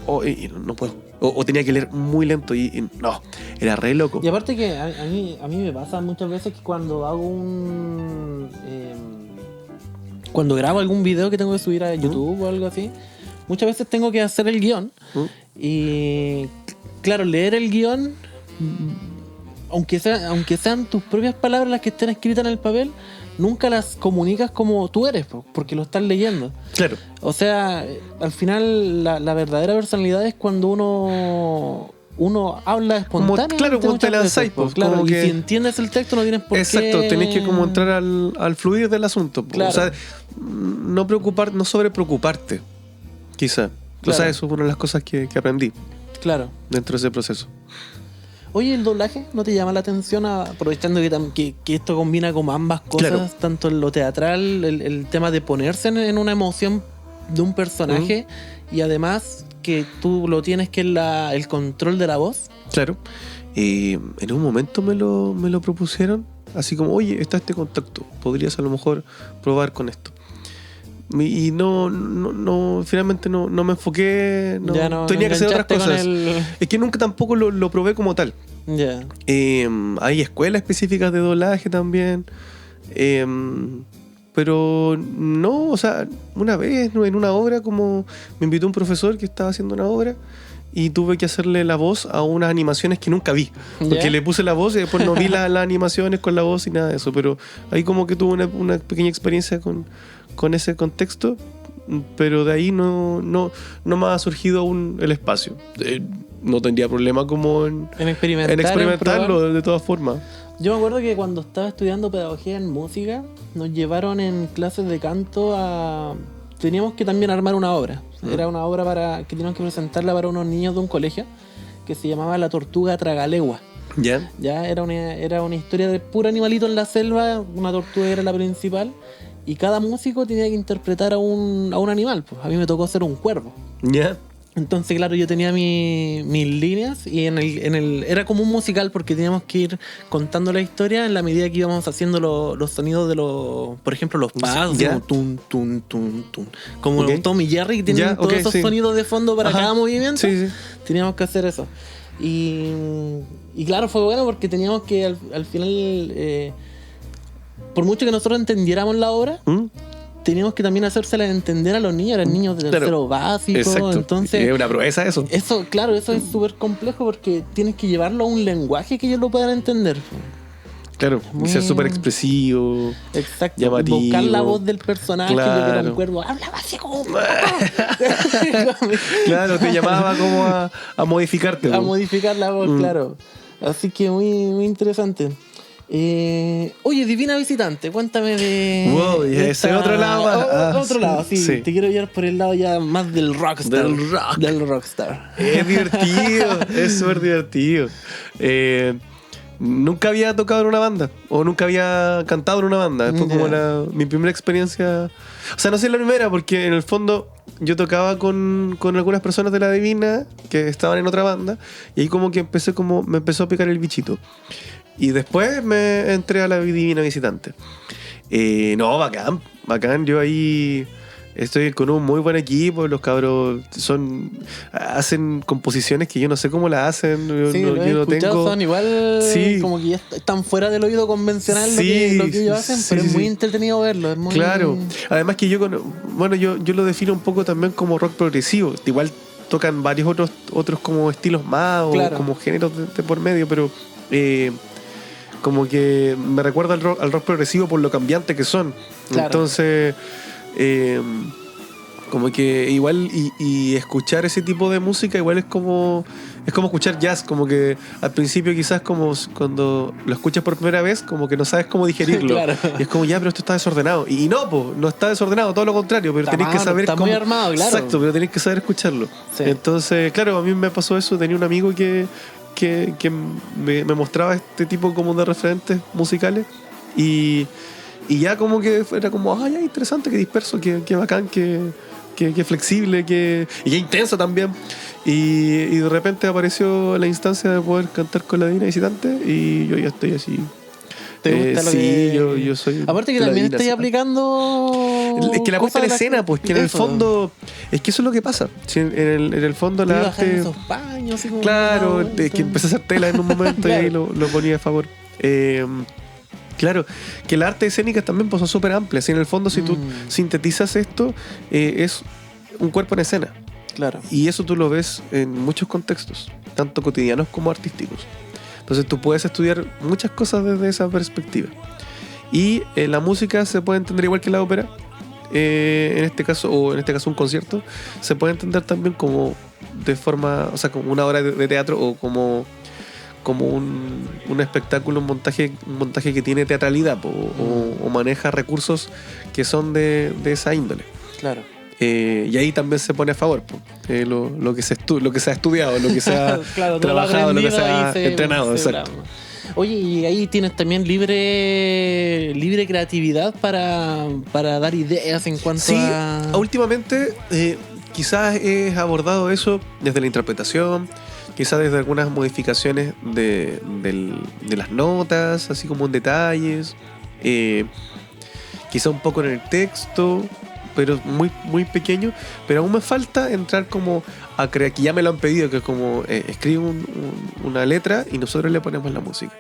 no puedo. O tenía que leer muy lento y no, era re loco. Y aparte que a mí me pasa muchas veces que cuando hago cuando grabo algún video que tengo que subir a YouTube o algo así, muchas veces tengo que hacer el guión. Y claro, leer el guión, aunque sean tus propias palabras las que estén escritas en el papel, nunca las comunicas como tú eres, porque lo estás leyendo. Claro. O sea, al final la verdadera personalidad es cuando uno habla espontáneamente. Claro, como te lanzáis, claro, como y que... si entiendes el texto no tienes por qué... Exacto, tenés que como entrar al fluir del asunto. Claro. O sea, no sobrepreocuparte, quizá. Claro. O sea, eso es una de las cosas que aprendí. Claro. Dentro de ese proceso. Oye, ¿el doblaje no te llama la atención, aprovechando que esto combina como ambas cosas, claro, tanto en lo teatral, el tema de ponerse en una emoción de un personaje y además que tú lo tienes, que es el control de la voz? Claro. En un momento me lo propusieron así como, oye, está este contacto, podrías a lo mejor probar con esto. Y finalmente no me enfoqué, tenía que hacer otras cosas. Es que nunca tampoco lo probé como tal. Ya. Hay escuelas específicas de doblaje también. Pero no, o sea, una vez en una obra, como me invitó un profesor que estaba haciendo una obra y tuve que hacerle la voz a unas animaciones que nunca vi. Porque le puse la voz y después no vi las animaciones con la voz y nada de eso. Pero ahí como que tuve una pequeña experiencia con ese contexto, pero de ahí no me ha surgido aún el espacio. No tendría problema como en experimentarlo de todas formas. Yo me acuerdo que cuando estaba estudiando pedagogía en música, nos llevaron en clases de canto teníamos que también armar una obra. Era una obra que teníamos que presentarla para unos niños de un colegio que se llamaba La Tortuga Tragalegua. Ya era una historia de puro animalito en la selva, una tortuga era la principal, y cada músico tenía que interpretar a un animal. Pues a mí me tocó ser un cuervo. Ya. Entonces, claro, yo tenía mis líneas y era como un musical porque teníamos que ir contando la historia en la medida que íbamos haciendo los sonidos de por ejemplo, los pasos, como tun, tun, tun, tun. Como Tom y Jerry que tienen todos esos sonidos de fondo para cada movimiento. Sí. Teníamos que hacer eso. Y claro, fue bueno porque teníamos que al final, por mucho que nosotros entendiéramos la obra, teníamos que también hacérsela entender a los niños, eran niños de tercero básico. Exacto. Entonces, es una proeza eso. Eso es súper complejo porque tienes que llevarlo a un lenguaje que ellos lo puedan entender. Claro, y ser súper expresivo. Exacto. Llamativo. Buscar la voz del personaje, claro. Yo que era un cuervo, hablaba así como... Claro, te llamaba como a modificarte. A modificar la voz, claro. Así que muy, muy interesante. Oye, Divina Visitante, cuéntame de... Wow, y ese otro lado. Otro lado, sí. Te quiero llevar por el lado ya más del rockstar. Del rockstar. Es divertido, es súper divertido. Nunca había tocado en una banda, o nunca había cantado en una banda. Fue como mi primera experiencia. O sea, no sé la primera, porque en el fondo yo tocaba con algunas personas de la Divina que estaban en otra banda, y ahí como que me empezó a picar el bichito. Y después me entré a la Divina Visitante. No, bacán. Yo ahí estoy con un muy buen equipo. Los cabros hacen composiciones que yo no sé cómo las hacen. Yo no tengo. Son igual como que ya están fuera del oído convencional lo que ellos hacen, pero es muy entretenido verlo. Es muy... Claro. Además que yo lo defino un poco también como rock progresivo. Igual tocan varios otros como estilos más o como géneros de por medio, pero... como que me recuerda al rock progresivo por lo cambiante que son. Claro. Entonces, como que igual y escuchar ese tipo de música igual es como escuchar jazz, como que al principio quizás como cuando lo escuchas por primera vez como que no sabes cómo digerirlo. Claro. Y es como pero esto está desordenado. Y no está desordenado, todo lo contrario, pero tenés que saber está muy armado, claro. Exacto, pero tenés que saber escucharlo. Sí. Entonces, claro, a mí me pasó eso, tenía un amigo que me mostraba este tipo como de referentes musicales y ya como que era como ya interesante, que disperso, que bacán, que flexible, y que intenso también, y de repente apareció la instancia de poder cantar con la Divina Visitante y yo ya estoy así. ¿Te gusta lo que...? yo soy... Aparte que también estoy aplicando... Es que la puesta en escena, pues, que en el fondo... Es que eso es lo que pasa. Si en el fondo la arte... esos paños, así como... Claro, es que empecé a hacer tela en un momento claro. Y ahí lo ponía a favor. Claro, que la arte escénica también pues, son súper amplias. Y en el fondo, si tú sintetizas esto, es un cuerpo en escena. Claro. Y eso tú lo ves en muchos contextos, tanto cotidianos como artísticos. Entonces tú puedes estudiar muchas cosas desde esa perspectiva. Y la música se puede entender igual que la ópera, en este caso un concierto, se puede entender también como de forma, o sea, como una obra de teatro o como un espectáculo, un montaje que tiene teatralidad o maneja recursos que son de esa índole. Claro. Y ahí también se pone a favor lo que se ha estudiado, lo que se ha claro, trabajado, lo que se ha entrenado. Exacto. Oye, y ahí tienes también libre creatividad para dar ideas en cuanto a... últimamente quizás he abordado eso desde la interpretación. quizás desde algunas modificaciones de las notas, así como en detalles, quizá un poco en el texto, pero muy, muy pequeño. Pero aún me falta entrar como a crear, que ya me lo han pedido, que es como escribe una letra y nosotros le ponemos la música.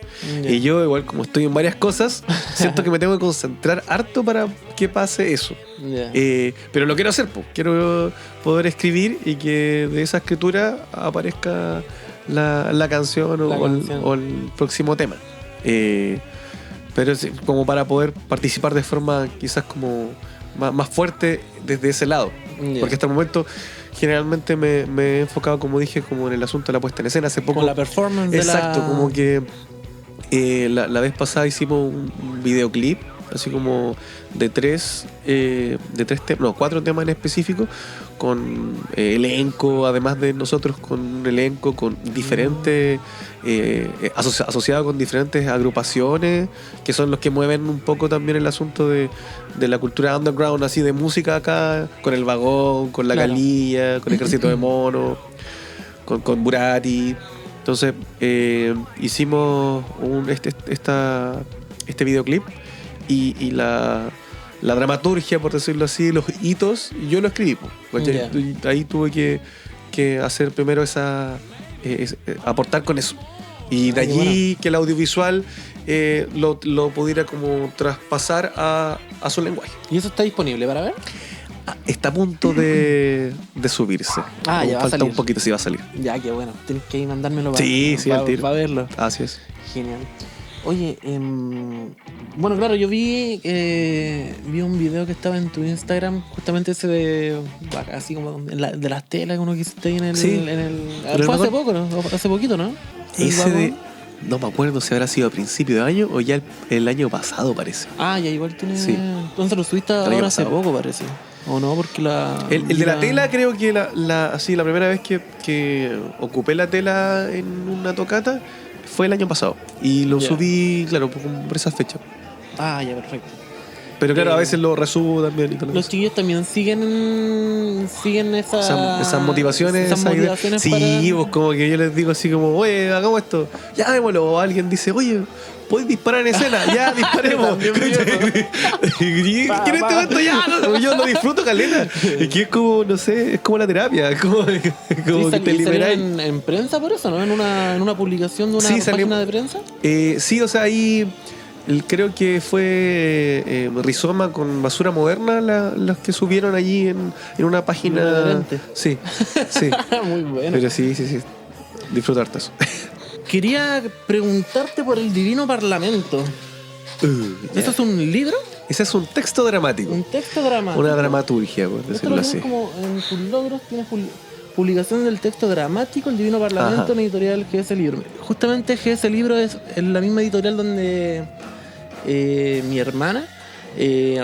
Ya. Y yo, igual como estoy en varias cosas, siento que me tengo que concentrar harto para que pase eso. Ya. Pero lo quiero hacer, pues. Quiero poder escribir y que de esa escritura aparezca la canción o el próximo tema. Pero sí, como para poder participar de forma quizás como más fuerte desde ese lado. Ya. Porque hasta el momento generalmente me he enfocado, como dije, como en el asunto de la puesta en escena. Hace poco, Con la performance exacto, de la... como que la vez pasada hicimos un videoclip, así como de tres temas, no, 4 temas en específico, con elenco, además de nosotros, con un elenco con diferentes, asociado con diferentes agrupaciones, que son los que mueven un poco también el asunto de la cultura underground, así de música acá, con El Vagón, con La Claro. Calilla, con Ejército de Mono, con Burati. Entonces hicimos este videoclip y la dramaturgia, por decirlo así, los hitos, yo lo escribí. ¿Cachai? Ya. Ahí tuve que hacer primero aportar con eso. Y de Ah, qué allí que el audiovisual lo pudiera como traspasar a su lenguaje. ¿Y eso está disponible para ver? Está a punto de subirse. Ah, ya va a Falta salir. un poquito, sí va a salir. Ya, qué bueno. Tienes que ir mandármelo para, Sí, al tiro. para verlo. Así es. Genial. Oye, bueno, claro, yo vi un video que estaba en tu Instagram, justamente ese de, así como de las telas que uno que hiciste ahí en el... Sí. Fue Vagón. hace poco, ¿no? Hace poquito, ¿no? El Ese Vagón. no me acuerdo si habrá sido a principio de año o ya el año pasado, parece. Ah, ya igual tiene... Sí. Entonces lo subiste año ahora hace pasado. poco, parece. ¿O no? Porque El de la tela, creo que la primera vez que ocupé la tela en una tocata fue el año pasado. Y lo Ya. subí, claro, por esa fecha. Ah, ya, perfecto. Pero claro, a veces lo resubo también y todo Los chiquillos también siguen esas motivaciones, esas esa idea. motivaciones Sí, para... pues como que yo les digo así como, oye, hagamos esto, ya démoslo. O alguien dice, oye, ¿podés disparar en escena? Ya, disparemos. También Y en este momento ya, no, yo lo disfruto, caleta. Es que es como, no sé, es como la terapia, es como Sí, que te liberas. en prensa por eso, ¿no? En una publicación de una Sí, página salimos- de prensa. Sí, o sea, ahí creo que fue Rizoma con Basura Moderna los que subieron allí en una página. Irreverente. Sí, sí. Muy bueno. Pero sí. Disfrutar todo eso. Quería preguntarte por el Divino Parlamento. ¿Eso es un libro? Ese es un texto dramático. Un texto dramático. Una dramaturgia, por Esto decirlo lo así. tienes como en tus logros, tienes publicación del texto dramático, el Divino Parlamento, Ajá. en editorial GS Libro. Justamente GS Libro es la misma editorial donde mi hermana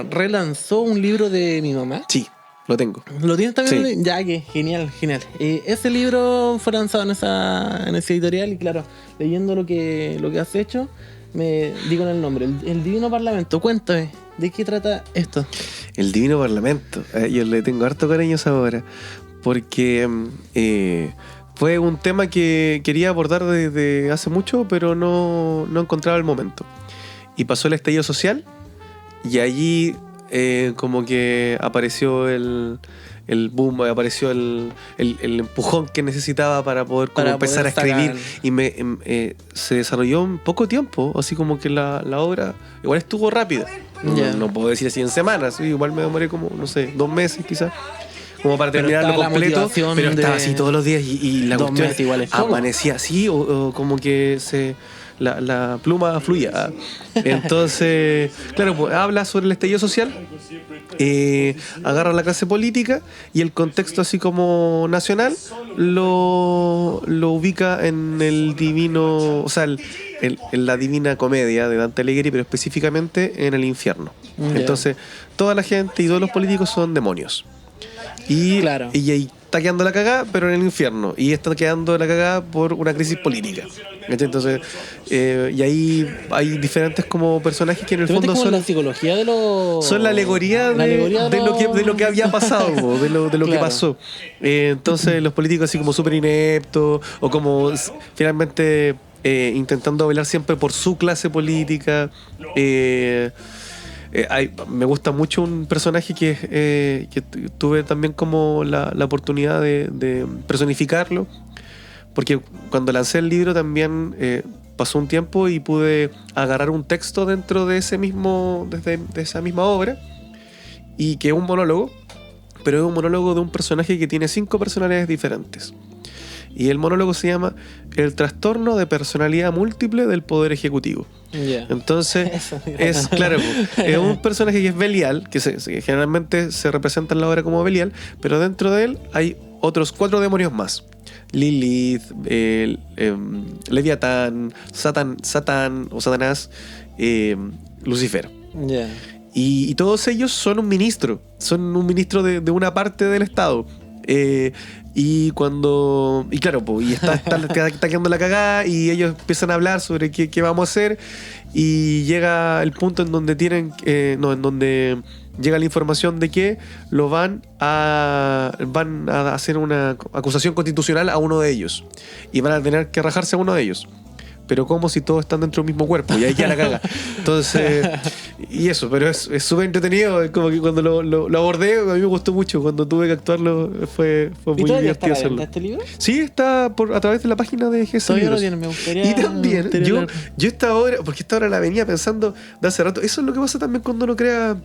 relanzó un libro de mi mamá. Sí, lo tengo. ¿Lo tienes también? Sí. Ya, que genial. Ese ese fue lanzado en esa editorial y claro, leyendo lo que has hecho, me digo en el nombre, el Divino Parlamento. Cuéntame, ¿de qué trata esto? El Divino Parlamento. Yo le tengo harto cariño a esa obra. Porque fue un tema que quería abordar desde hace mucho, pero no encontraba el momento. Y pasó el estallido social y allí como que apareció el boom, apareció el empujón que necesitaba para poder como Para empezar poder a escribir. sacar. Y se desarrolló en poco tiempo, así como que la obra igual estuvo rápida. Ya. No puedo decir así en semanas, ¿sí? Igual me demoré como, no sé, 2 meses quizás. Como para Pero terminarlo estaba la completo, motivación pero estaba de así todos los días y la 2 cuestión meses igual es poco. amanecía así o como que la pluma fluía. Entonces, claro, pues, habla sobre el estallido social, agarra la clase política y el contexto así como nacional lo ubica en el divino, o sea, en la Divina Comedia de Dante Alighieri, pero específicamente en el infierno. Ya. Entonces, toda la gente y todos los políticos son demonios. Y, Claro. y ahí está quedando la cagada, pero en el infierno. Y está quedando la cagada por una crisis política. Entonces, y ahí hay diferentes como personajes que en el fondo son la psicología de los... Son la alegoría de lo que había pasado, de lo claro. que pasó. Entonces los políticos así como súper ineptos, o como finalmente intentando velar siempre por su clase política. Me gusta mucho un personaje que tuve también como la oportunidad de personificarlo, porque cuando lancé el libro también pasó un tiempo y pude agarrar un texto dentro de esa misma obra, y que es un monólogo, pero es un monólogo de un personaje que tiene 5 personalidades diferentes. Y el monólogo se llama El trastorno de personalidad múltiple del Poder Ejecutivo. Yeah. Entonces, es claro, es un personaje que es Belial, que generalmente se representa en la obra como Belial, pero dentro de él hay otros 4 demonios más. Lilith, Leviatán, Satán o Satanás, Lucifer. Yeah. Y todos ellos son un ministro de una parte del Estado. Y claro, y está quedando la cagada, y ellos empiezan a hablar sobre qué vamos a hacer, y llega el punto en donde en donde llega la información de que van a hacer una acusación constitucional a uno de ellos, y van a tener que rajarse a uno de ellos. Pero como si todos están dentro del mismo cuerpo, y ahí ya la caga. Entonces, y eso, pero es súper entretenido. Es como que cuando lo abordé, a mí me gustó mucho. Cuando tuve que actuarlo, fue muy divertido hacerlo. ¿Este libro? Sí, está a través de la página de GS Libros. Me gustaría, y también, yo esta obra la venía pensando de hace rato. Eso es lo que pasa también cuando uno crea.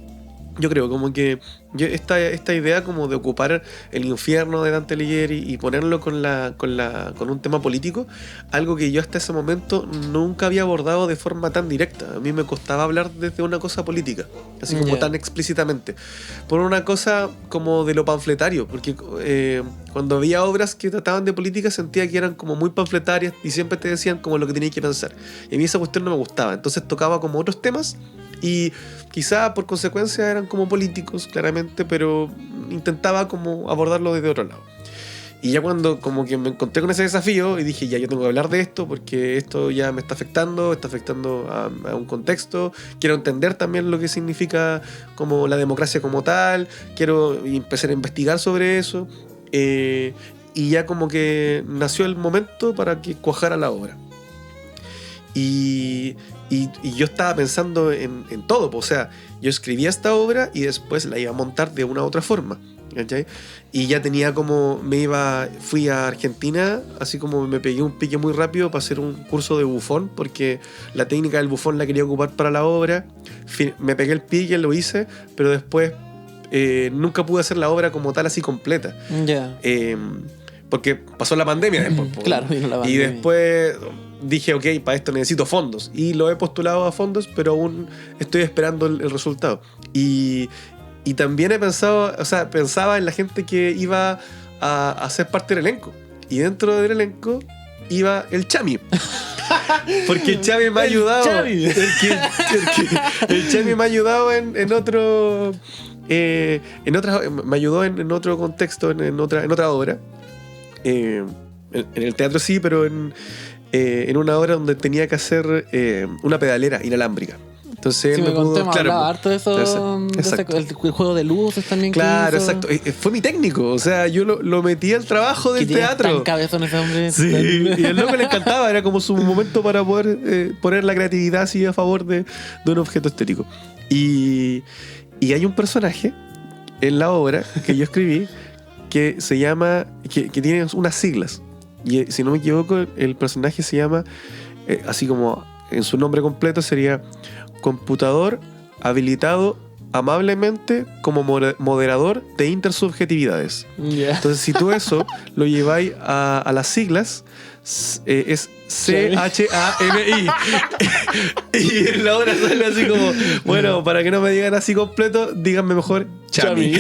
Yo creo como que esta idea como de ocupar el infierno de Dante Alighieri y ponerlo con un tema político, algo que yo hasta ese momento nunca había abordado de forma tan directa. A mí me costaba hablar desde una cosa política, así como tan explícitamente, por una cosa como de lo panfletario, porque cuando había obras que trataban de política sentía que eran como muy panfletarias y siempre te decían como lo que tenías que pensar, y a mí esa cuestión no me gustaba. Entonces tocaba como otros temas, y quizá por consecuencia eran como políticos, claramente, pero intentaba como abordarlo desde otro lado. Y ya cuando como que me encontré con ese desafío y dije, ya, yo tengo que hablar de esto porque esto ya me está afectando a un contexto, quiero entender también lo que significa como la democracia como tal, quiero empezar a investigar sobre eso, y ya como que nació el momento para que cuajara la obra. Y yo estaba pensando en todo, o sea, yo escribía esta obra y después la iba a montar de una u otra forma, ¿cachai? Y ya tenía como, fui a Argentina, así como me pegué un pique muy rápido para hacer un curso de bufón, porque la técnica del bufón la quería ocupar para la obra. Me pegué el pique, lo hice, pero después nunca pude hacer la obra como tal así completa. Ya. Porque pasó la pandemia después. Claro, vino la pandemia. Y después dije, ok, para esto necesito fondos. Y lo he postulado a fondos, pero aún estoy esperando el resultado. Y también pensaba en la gente que iba a ser parte del elenco. Y dentro del elenco iba el Chami. Porque el Chami me ha ayudado. El Chami me ha ayudado en otro. Me ayudó en otro contexto, en otra obra. En el teatro sí, pero en una obra donde tenía que hacer una pedalera inalámbrica. Entonces sí, me conté, hablaba harto de eso, el juego de luces también. Claro, exacto. Fue mi técnico, o sea, yo lo metí al trabajo del teatro. Tan cabezón ese hombre. Sí, y al loco le encantaba, era como su momento para poder poner la creatividad así a favor de un objeto estético. Y hay un personaje en la obra que yo escribí que se llama, que tiene unas siglas. Y si no me equivoco, el personaje se llama, así como en su nombre completo sería computador habilitado amablemente como moderador de intersubjetividades. Yeah. Entonces, si tú eso lo lleváis a las siglas, es C-H-A-M-I. Y en la obra sale así como, bueno, para que no me digan así completo, díganme mejor Chami.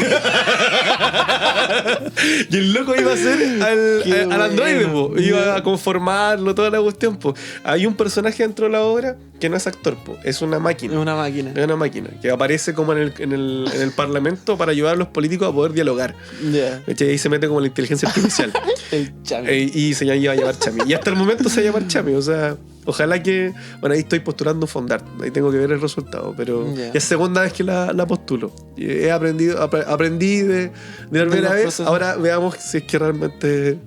Y el loco iba a ser al androide, po. Iba a conformarlo, toda la cuestión, po. Hay un personaje dentro de la obra que no es actor, po. Es una máquina. Es una máquina. Es una máquina que aparece como en el parlamento para ayudar a los políticos a poder dialogar. Ya. Y ahí se mete como la inteligencia artificial. El Chami. Y se iba a llamar Chami. Y hasta el momento se va a llamar Chami. O sea, ojalá que... Bueno, ahí estoy postulando Fondart. Ahí tengo que ver el resultado. Pero Ya. es segunda vez que la postulo. Y he aprendí de la primera vez. procesos. Ahora veamos si es que realmente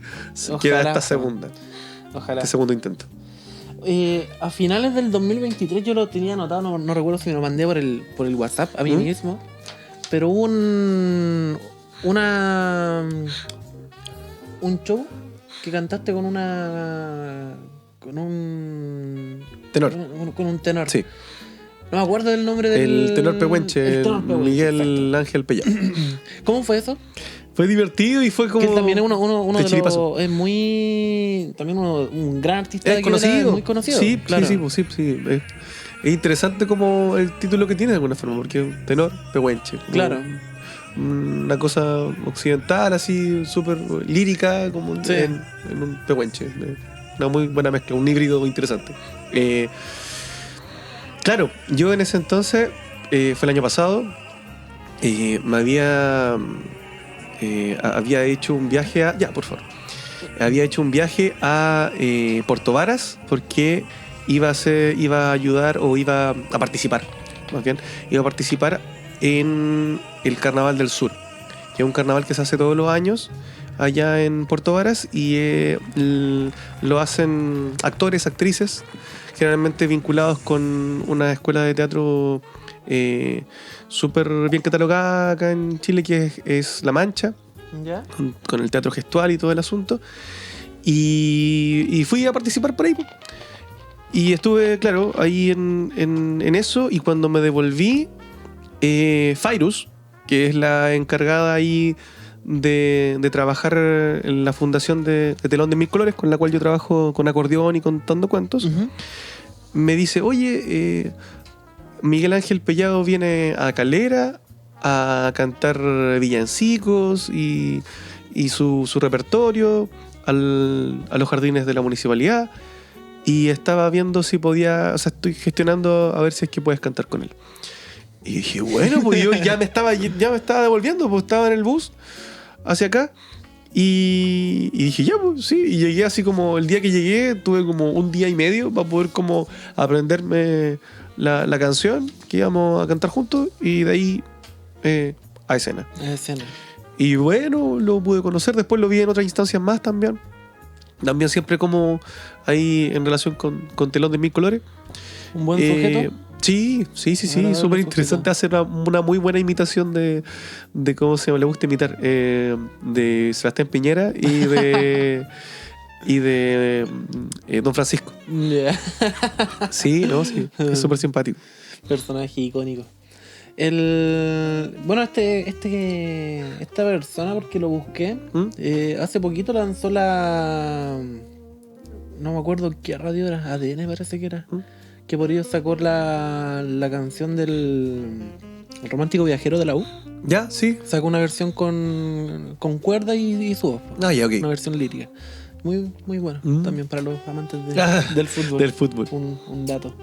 queda Ojalá. esta segunda. Ojalá. Este segundo intento. A finales del 2023 yo lo tenía anotado, no recuerdo si me lo mandé por el WhatsApp a mí mismo, pero hubo un show que cantaste con un Tenor. con un tenor. Sí. No me acuerdo del nombre del El tenor pehuenche, el tenor pehuenche, Miguel Ángel Pellado. exacto. ¿Cómo fue eso? Fue divertido y fue como... Que también es uno de de chiripazo. los... Es muy... También un gran artista. Es de conocido. Quebrada, muy conocido. Sí, claro. sí. Es interesante como el título que tiene de alguna forma, porque es un tenor pehuenche. Como Claro. Una cosa occidental, así, súper lírica, como Sí. en un pehuenche. Una muy buena mezcla, un híbrido interesante. Claro, yo en ese entonces, fue el año pasado, me había hecho un viaje a... Ya, por favor. Había hecho un viaje a Puerto Varas porque iba a ayudar o iba a participar, más bien, iba a participar en el Carnaval del Sur, que es un carnaval que se hace todos los años allá en Puerto Varas y lo hacen actores, actrices, generalmente vinculados con una escuela de teatro súper bien catalogada acá en Chile, que es La Mancha, ¿Ya? con el teatro gestual y todo el asunto. Y fui a participar por ahí. Y estuve, claro, ahí en eso. Y cuando me devolví, Fairuz, que es la encargada ahí de trabajar en la fundación de Telón de Mil Colores, con la cual yo trabajo con acordeón y contando cuentos, Ujú. me dice, oye, Miguel Ángel Pellado viene a Calera a cantar villancicos y su repertorio a los jardines de la municipalidad, y estaba viendo si podía, o sea, estoy gestionando a ver si es que puedes cantar con él. Y dije, bueno, pues yo ya me estaba devolviendo, pues estaba en el bus hacia acá. Y dije, ya, pues sí. Y llegué así como, el día que llegué, tuve como un día y medio para poder como aprenderme la canción que íbamos a cantar juntos. Y de ahí a escena. Escena. Y bueno, lo pude conocer. Después lo vi en otras instancias más también. También siempre como ahí en relación con Telón de Mil Colores. Un buen sujeto. Sí, Agradable súper interesante. Hacer una muy buena imitación de cómo se llama, le gusta imitar, de Sebastián Piñera y de Don Francisco. Ya. Sí, no, sí, es súper simpático. Personaje icónico. Bueno, esta persona, porque lo busqué, hace poquito lanzó no me acuerdo qué radio era, ADN parece que era, que por ello sacó la canción del el Romántico Viajero de la U. ¿Ya? Sí. Sacó una versión con cuerda y su voz. Ah, ya, ok. Una versión lírica. Muy, muy bueno. También para los amantes del fútbol. Del fútbol. Un dato.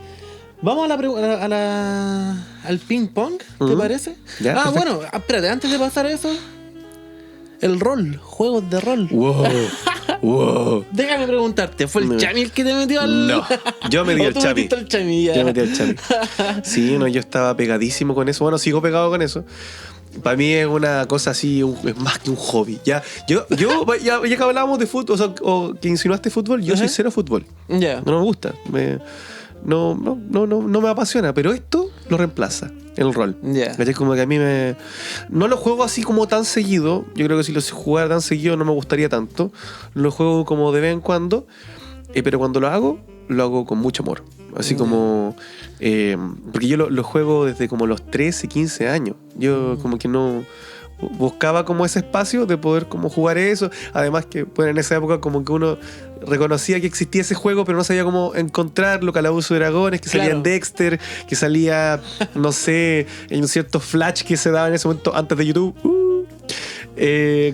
Vamos al ping pong, ¿te parece? Ya, perfecto. Bueno, espérate, antes de pasar a eso, el rol, juegos de rol. Wow. Déjame preguntarte, ¿fue el No. Chami el que te metió al...? No, yo me di ¿O el tú Chami. metiste al Chami? Ya. Yo metí al Chami. Sí, no, yo estaba pegadísimo con eso. Bueno, sigo pegado con eso. Para mí es una cosa así, es más que un hobby. Ya que hablábamos de fútbol, o que insinuaste fútbol, yo soy cero fútbol. Ya. No me gusta. No me apasiona, pero esto lo reemplaza, el rol. Ya. ¿Cachai? Como que a mí no lo juego así como tan seguido. Yo creo que si lo jugara tan seguido no me gustaría tanto. Lo juego como de vez en cuando, pero cuando lo hago con mucho amor. Así como... porque yo lo juego desde como los 13, 15 años. Yo como que no buscaba como ese espacio de poder como jugar eso. Además que pues, en esa época como que uno reconocía que existía ese juego, pero no sabía cómo encontrarlo. Calabozos y Dragones, que salía en Dexter, que salía, no sé, en ciertos flash que se daban en ese momento antes de YouTube.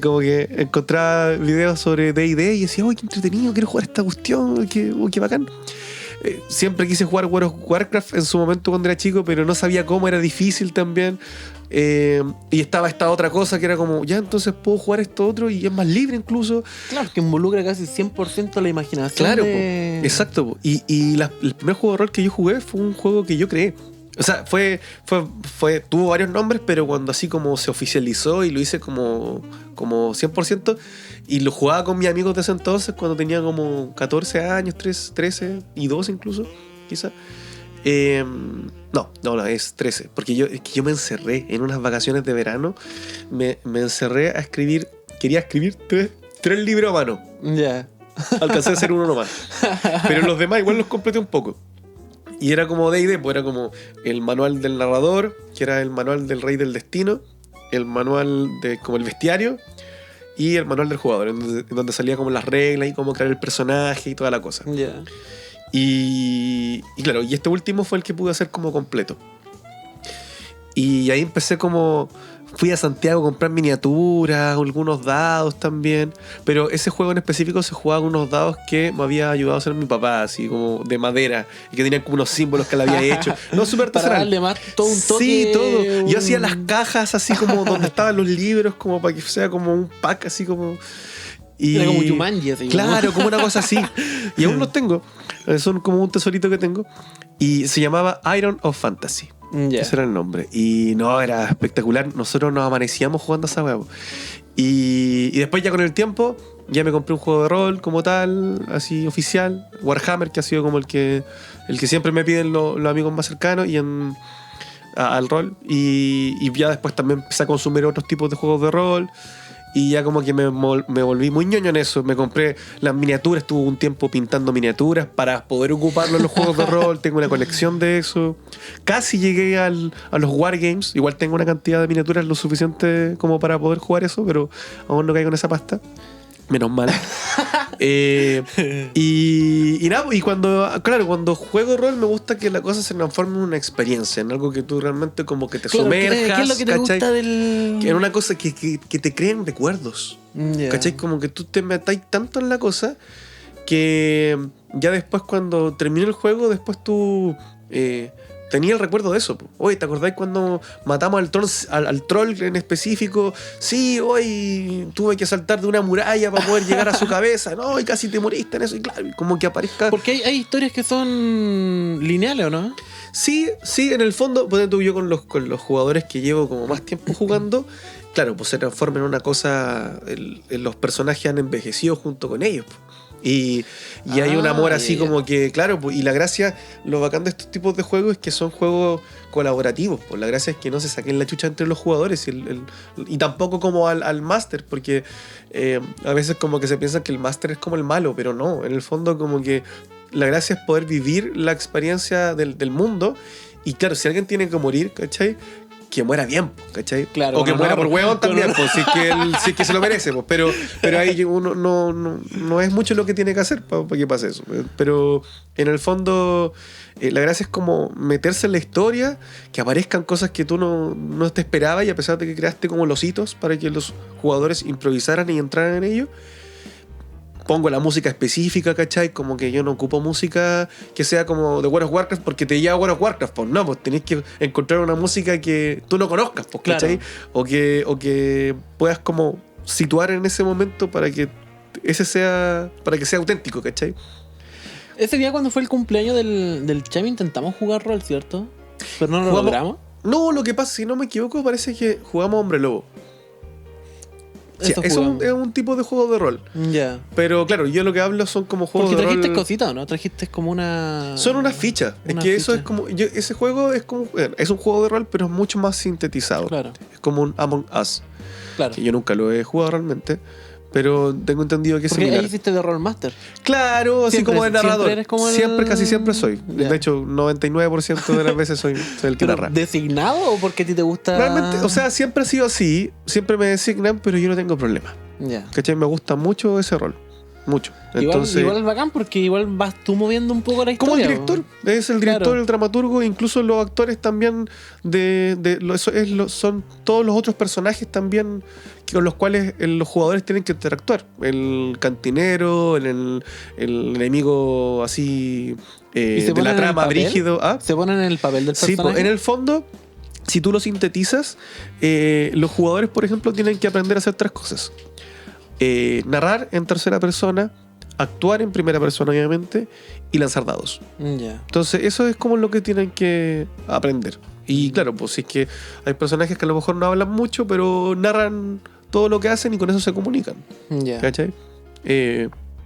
Como que encontraba videos sobre D&D y decía, uy, qué entretenido, quiero jugar esta cuestión, qué bacán. Siempre quise jugar World of Warcraft en su momento cuando era chico, pero no sabía cómo, era difícil también. Y estaba esta otra cosa que era como, ya entonces puedo jugar esto otro y es más libre incluso. Claro, que involucra casi 100% la imaginación. Claro, exacto. Y el primer juego de rol que yo jugué fue un juego que yo creé. O sea, tuvo varios nombres, pero cuando así como se oficializó y lo hice como 100%, y lo jugaba con mis amigos de ese entonces cuando tenía como 14 años, 13 y 12 incluso, quizás. No, es 13, porque yo me encerré en unas vacaciones de verano, me encerré a escribir, quería escribir tres libros a mano. Ya. Alcancé a hacer uno nomás. Pero los demás igual los completé un poco. Y era como D&D, pues era como el manual del narrador, que era el manual del rey del destino, el manual de como el bestiario y el manual del jugador, en donde salía como las reglas y cómo crear el personaje y toda la cosa. Ya. Y claro, y este último fue el que pude hacer como completo. Y ahí empecé como... Fui a Santiago a comprar miniaturas, algunos dados también. Pero ese juego en específico se jugaba con unos dados que me había ayudado a hacer mi papá, así como de madera. Y que tenían como unos símbolos que él había hecho. No, súper artesanal. Para darle más todo un toque. Sí, todo. Yo hacía las cajas así como donde estaban los libros, como para que sea como un pack, así como... Era como Jumanji, así. Claro, como una cosa así. Y aún los tengo. Son como un tesorito que tengo. Y se llamaba Iron of Fantasy. Yeah. Ese era el nombre. Y no, era espectacular. Nosotros nos amanecíamos jugando a esa huevo. Y después ya con el tiempo, ya me compré un juego de rol como tal, así oficial. Warhammer, que ha sido como el que siempre me piden los amigos más cercanos y al rol. Y ya después también empecé a consumir otros tipos de juegos de rol. Y ya como que me volví muy ñoño en eso. Me compré las miniaturas, estuve un tiempo pintando miniaturas para poder ocuparlo en los juegos de rol. Tengo una colección de eso. Casi llegué a los Wargames. Igual tengo una cantidad de miniaturas lo suficiente como para poder jugar eso, pero aún no caigo en esa pasta. Menos mal. Y nada, y cuando juego rol me gusta que la cosa se transforme en una experiencia, en algo que tú realmente como que te sumerjas. ¿Qué es lo que te gusta del...? Que en una cosa que te creen recuerdos. Yeah. ¿Cachai? Como que tú te metáis tanto en la cosa que ya después cuando termine el juego, después tú... tenía el recuerdo de eso. Oye, ¿te acordáis cuando matamos al troll en específico? Sí, hoy tuve que saltar de una muralla para poder llegar a su cabeza. No, y casi te moriste en eso. Y claro, como que aparezca... Porque hay historias que son lineales, ¿o no? Sí, en el fondo, pues yo con los jugadores que llevo como más tiempo jugando, claro, pues se transforma en una cosa... los personajes han envejecido junto con ellos. Y hay un amor así como que, claro, pues, y la gracia, lo bacán de estos tipos de juegos es que son juegos colaborativos, pues la gracia es que no se saquen la chucha entre los jugadores y tampoco como al máster, porque a veces como que se piensa que el máster es como el malo, pero no, en el fondo como que la gracia es poder vivir la experiencia del mundo y claro, si alguien tiene que morir, ¿cachai? Que muera bien, ¿cachai? Claro, o que muera por huevón también, pues, si es que se lo merece, pues, pero ahí uno no es mucho lo que tiene que hacer para que pase eso. Pero en el fondo, la gracia es como meterse en la historia, que aparezcan cosas que tú no te esperabas y a pesar de que creaste como los hitos para que los jugadores improvisaran y entraran en ello. Pongo la música específica, ¿cachai? Como que yo no ocupo música que sea como de World of Warcraft porque te lleva a World of Warcraft, pues no, pues tenés que encontrar una música que tú no conozcas, pues, ¿cachai? Claro. O que puedas como situar en ese momento para que sea auténtico, ¿cachai? Ese día cuando fue el cumpleaños del Chami intentamos jugar rol, ¿cierto? Pero no lo logramos. No, lo que pasa, si no me equivoco, parece que jugamos Hombre Lobo. Sí, es un tipo de juego de rol. Ya. Yeah. Pero claro, yo lo que hablo son como juegos de rol. Porque trajiste cositas, ¿no? Trajiste como una... Son unas fichas. Eso es como... ese juego es como... Es un juego de rol, pero es mucho más sintetizado. Claro. Es como un Among Us. Claro. Que yo nunca lo he jugado realmente. pero tengo entendido que es Porque similar. ahí hiciste de Rollmaster. Claro, así Siempre- como el narrador. siempre eres como el- Siempre, casi siempre soy. Ya. De hecho, 99% de las veces soy el que ¿Pero narra. designado o porque a ti te gusta...? Realmente, o sea, siempre ha sido así, siempre me designan, pero yo no tengo problema. Ya. ¿Cachai? Me gusta mucho ese rol. Mucho. Entonces, igual es bacán porque igual vas tú moviendo un poco la historia. como el director, es el director, Claro. el dramaturgo, incluso los actores también son todos los otros personajes también con los cuales los jugadores tienen que interactuar. El cantinero, el enemigo así ¿Y se de ponen la en el trama papel? brígido. ¿Ah? Se ponen en el papel del Sí, personaje. en el fondo, si tú lo sintetizas, los jugadores, por ejemplo, tienen que aprender a hacer tres cosas. Narrar en tercera persona, actuar en primera persona, obviamente, y lanzar dados. Ya. Entonces, eso es como lo que tienen que aprender. Y claro, pues si es que hay personajes que a lo mejor no hablan mucho, pero narran todo lo que hacen y con eso se comunican. Ya. ¿Cachai?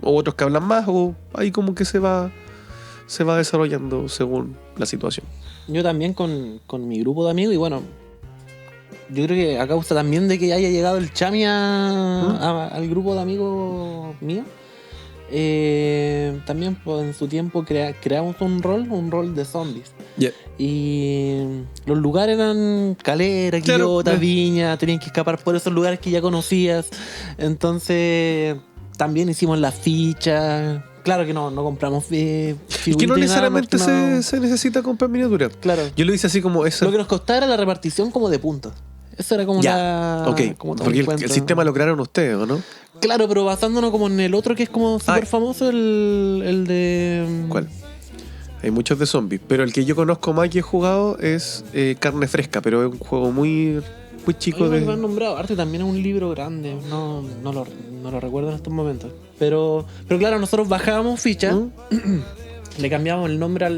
O otros que hablan más, o ahí como que se va desarrollando según la situación. Yo también con mi grupo de amigos y bueno, yo creo que a causa también de que haya llegado el Chami al grupo de amigos mío, también pues, en su tiempo creamos un rol de zombies. Yeah. Y los lugares eran Calera, Claro, Quillota, Viña, tenían que escapar por esos lugares que ya conocías. Entonces también hicimos la ficha. Claro que no compramos Y figuritas. que no ni nada, necesariamente porque no- se necesita comprar miniaturas. Claro. Yo lo hice así como esa. Lo que nos costaba era la repartición como de puntos. Eso era como Ya, ok. como todo Porque el cuento. sistema lo crearon ustedes, ¿o no? Claro, pero basándonos como en el otro que es como súper famoso, el de... ¿Cuál? Hay muchos de zombies, pero el que yo conozco más que he jugado es Carne Fresca, pero es un juego muy chico Oye, de... me han nombrado. Arte también es un libro grande. No lo recuerdo en estos momentos. Pero claro, nosotros bajábamos fichas, le cambiábamos el nombre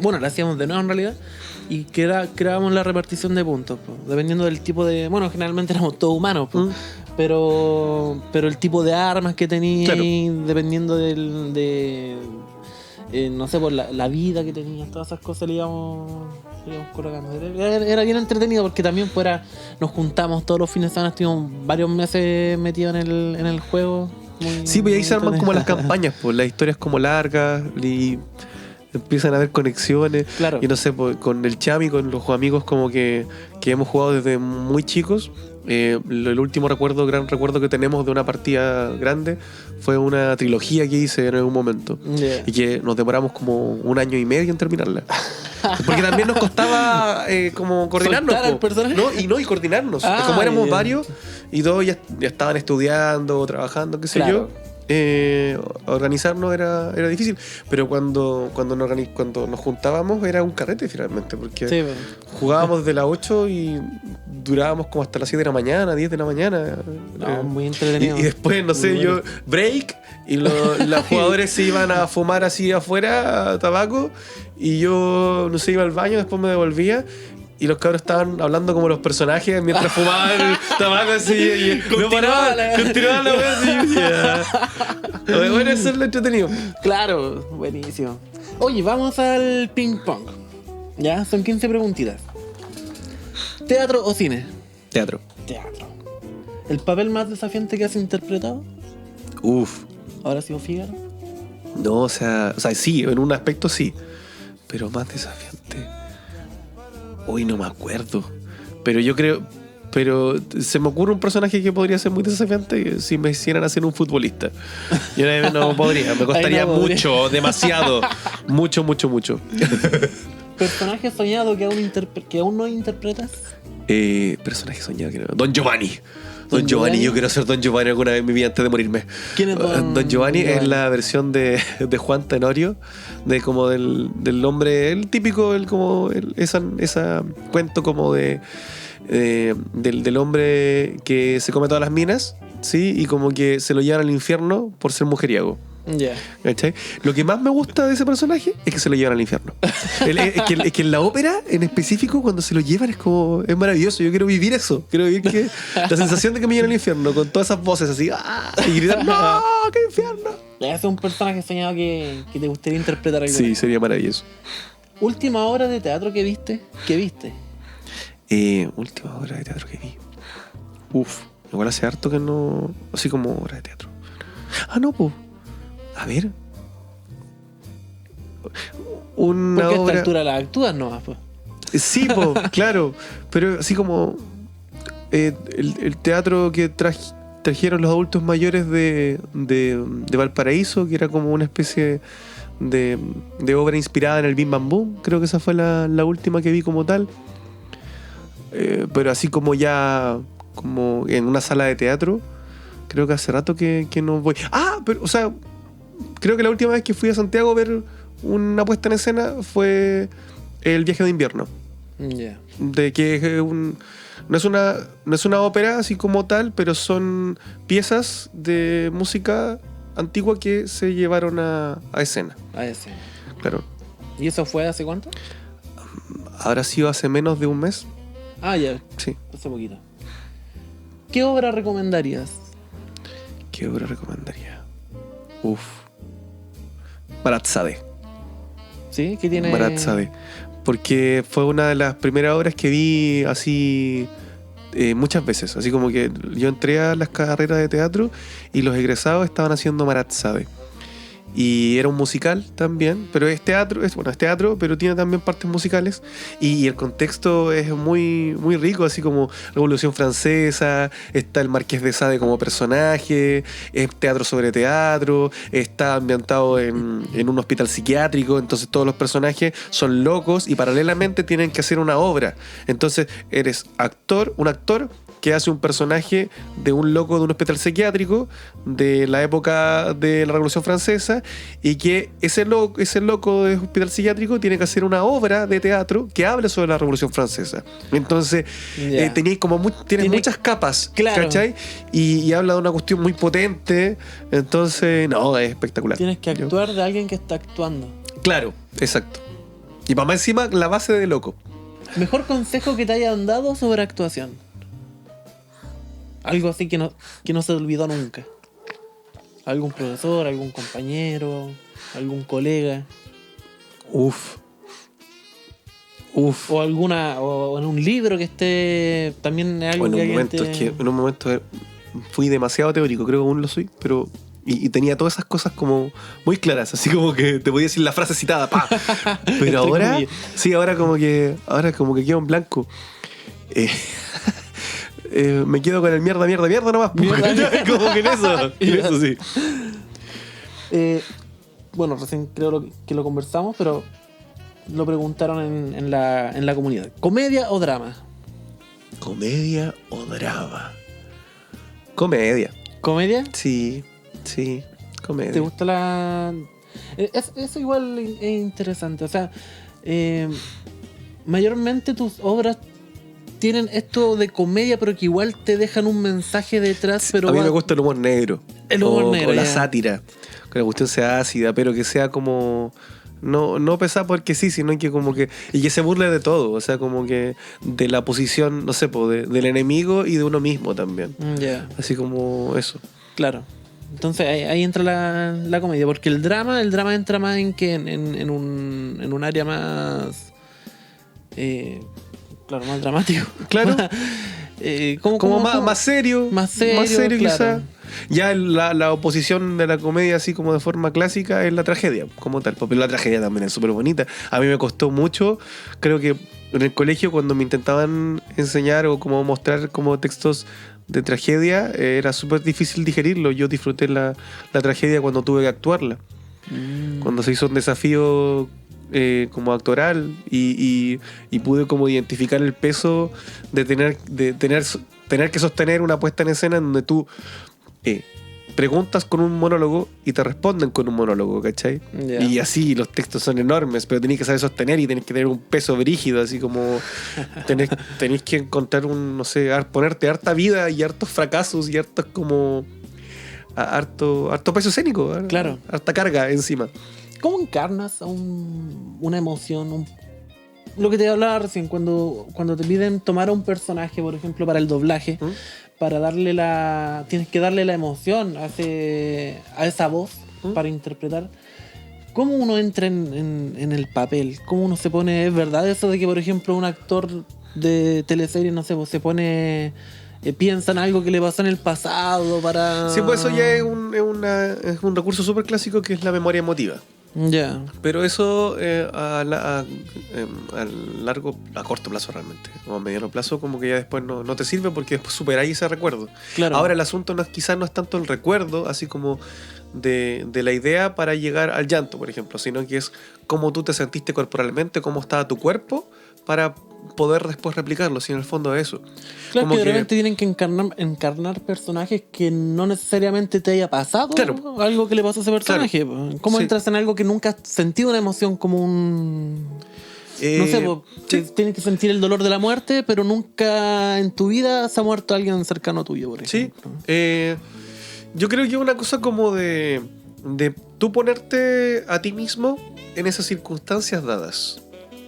bueno, lo hacíamos de nuevo en realidad. Y creábamos la repartición de puntos, po, dependiendo del tipo de... Bueno, generalmente éramos todos humanos, po, pero el tipo de armas que tenías, Claro. dependiendo no sé, por la vida que tenías, todas esas cosas le íbamos colocando. Era bien entretenido porque también nos juntamos todos los fines de semana, estuvimos varios meses metidos en el juego. Sí, pues ahí se arman como las entretenido. campañas, pues las historias como largas y empiezan a haber conexiones. Claro. Y no sé, pues, con el Chami, con los amigos como que hemos jugado desde muy chicos. El último gran recuerdo que tenemos de una partida grande fue una trilogía que hice en algún momento. Yeah. Y que nos demoramos como 1 año y medio en terminarla. Porque también nos costaba como coordinarnos. ¿Soltar al po. personaje? Y coordinarnos. Ah, Como éramos bien. varios y todos ya estaban estudiando, trabajando, qué sé Claro. yo. Organizarnos era difícil. Pero cuando nos juntábamos era un carrete finalmente. Porque Sí, pues. jugábamos de las 8 y durábamos como hasta las 7 de la mañana, 10 de la mañana. No, muy entretenido. Y después, no sé, Muy yo, bueno. break, y los jugadores se iban a fumar así afuera, tabaco, y yo, no sé, iba al baño, después me devolvía, y los cabros estaban hablando como los personajes mientras fumaban el tabaco así, y no paraban, continuaban la wea así, yeah. Bueno, eso es lo entretenido. Claro, buenísimo. Oye, vamos al ping pong. Ya, son 15 preguntitas. ¿Teatro o cine? Teatro. Teatro. ¿El papel más desafiante que has interpretado? Uf. ¿Ahora sí o Fígaro? No, o sea, sí, en un aspecto sí, pero más desafiante. Hoy no me acuerdo. Pero se me ocurre un personaje que podría ser muy desafiante si me hicieran hacer un futbolista. Yo no podría, me costaría Ahí no podría. mucho, demasiado. Mucho. ¿Personaje soñado que aún no interpretas? Personaje soñado que no. Don Giovanni. Don Don Giovanni, Giovanni. yo quiero ser Don Giovanni alguna vez en mi vida antes de morirme. ¿Quién es Don Giovanni? Es la versión de Juan Tenorio, de como del hombre, el típico, esa cuento como del hombre que se come todas las minas, ¿sí? Y como que se lo llevan al infierno por ser mujeriego. Ya. ¿Cachai? Lo que más me gusta de ese personaje es que se lo llevan al infierno. Es que en la ópera, en específico, cuando se lo llevan es maravilloso. Yo quiero vivir eso. Quiero vivir la sensación de que me llevan al infierno con todas esas voces así. ¡Ah! Y gritar, ¡no! ¡Qué infierno! Ese es un personaje soñado que te gustaría interpretar alguna Sí, vez. sería maravilloso. ¿Última obra de teatro que viste? ¿Qué viste? Última obra de teatro que vi. Uf. Igual hace harto que no... Así como obra de teatro. Ah, no, pues. A ver. Una Porque a esta obra... altura las actúas nomás, pues. Sí, pues, claro. Pero así como... el teatro que trajeron los adultos mayores de Valparaíso, que era como una especie de obra inspirada en el Bim Bam Boom. Creo que esa fue la última que vi como tal. Pero así como ya... como en una sala de teatro, creo que hace rato que no voy. Ah, pero, o sea, creo que la última vez que fui a Santiago a ver una puesta en escena fue El viaje de invierno. Ya. De que es no es una ópera así como tal, pero son piezas de música antigua que se llevaron a escena. A ese. Claro. ¿Y eso fue hace cuánto? Habrá sido hace menos de un mes. Ah, ya. Sí. Hace poquito. ¿Qué obra recomendarías? ¿Qué obra recomendaría? Uf. Baratzade. ¿Sí? ¿Qué tiene? Baratzade. Porque fue una de las primeras obras que vi así muchas veces. Así como que yo entré a las carreras de teatro y los egresados estaban haciendo Baratzade. Y era un musical también, pero es teatro, pero tiene también partes musicales. Y el contexto es muy, muy rico, así como Revolución Francesa, está el Marqués de Sade como personaje, es teatro sobre teatro, está ambientado en un hospital psiquiátrico, entonces todos los personajes son locos y paralelamente tienen que hacer una obra. Entonces eres un actor que hace un personaje de un loco de un hospital psiquiátrico de la época de la Revolución Francesa, y que ese loco de hospital psiquiátrico tiene que hacer una obra de teatro que hable sobre la Revolución Francesa. Entonces tiene muchas capas, claro. ¿cachai? Y habla de una cuestión muy potente. Entonces, no, es espectacular. Tienes que actuar de alguien que está actuando. Claro, exacto. Y para más encima, la base de loco. Mejor consejo que te hayan dado sobre actuación. Algo así que no se te olvidó nunca. Algún profesor, algún compañero, algún colega. Uf. O en un libro que esté también algo en que un momento fui demasiado teórico, creo que aún lo soy, pero y tenía todas esas cosas como muy claras, así como que te podía decir la frase citada, ¡pa! Pero ahora como que quedo en blanco. Me quedo con el mierda nomás. Mierda. Como que en eso sí. Bueno, recién creo que lo conversamos, pero lo preguntaron en la comunidad. ¿Comedia o drama? ¿Comedia o drama? Comedia. ¿Comedia? Sí, comedia. ¿Te gusta la...? Eso igual es interesante. O sea, mayormente tus obras tienen esto de comedia, pero que igual te dejan un mensaje detrás. Pero a mí me gusta el humor negro. El humor negro. O la sátira. Que la cuestión sea ácida, pero que sea como... No pesada porque sí, sino que como que... Y que se burle de todo. O sea, como que de la posición, no sé, del enemigo y de uno mismo también. Yeah. Así como eso. Claro. Entonces ahí entra la comedia. Porque el drama entra más en un área más... claro, más dramático. Claro. como más serio. Más serio, claro. Quizá. Ya la oposición de la comedia, así como de forma clásica, es la tragedia, como tal. Pero la tragedia también es súper bonita. A mí me costó mucho, creo que en el colegio, cuando me intentaban enseñar o como mostrar como textos de tragedia, era súper difícil digerirlo. Yo disfruté la tragedia cuando tuve que actuarla. Cuando se hizo un desafío como actoral y pude como identificar el peso de tener que sostener una puesta en escena en donde tú preguntas con un monólogo y te responden con un monólogo, ¿cachai? Yeah. Y así los textos son enormes, pero tenés que saber sostener y tenés que tener un peso brígido, así como tenés que encontrar ponerte harta vida y hartos fracasos y hartos como harto peso escénico, claro, harta carga encima. ¿Cómo encarnas una emoción? Lo que te hablaba recién, cuando te piden tomar a un personaje, por ejemplo, para el doblaje, para tienes que darle la emoción a esa voz para interpretar. ¿Cómo uno entra en el papel? ¿Cómo uno se pone? ¿Es verdad eso de que, por ejemplo, un actor de teleserie, no sé, se pone piensan algo que le pasó en el pasado para... Sí, pues eso ya es un recurso súper clásico que es la memoria emotiva. Ya. Pero eso a corto plazo realmente, o a mediano plazo, como que ya después no te sirve porque después superáis ese recuerdo. Claro. Ahora el asunto quizás no es tanto el recuerdo, así como de la idea para llegar al llanto, por ejemplo, sino que es cómo tú te sentiste corporalmente, cómo estaba tu cuerpo para poder después replicarlo, si en el fondo es eso. Claro, Como que de repente tienen que encarnar personajes que no necesariamente te haya pasado. Claro. Algo que le pasó a ese personaje. Claro. ¿Cómo Sí. entras en algo que nunca has sentido una emoción como un... no sé, sí. tienes que sentir el dolor de la muerte, pero nunca en tu vida se ha muerto alguien cercano tuyo, por Sí. ejemplo. Yo creo que es una cosa como de tú ponerte a ti mismo en esas circunstancias dadas.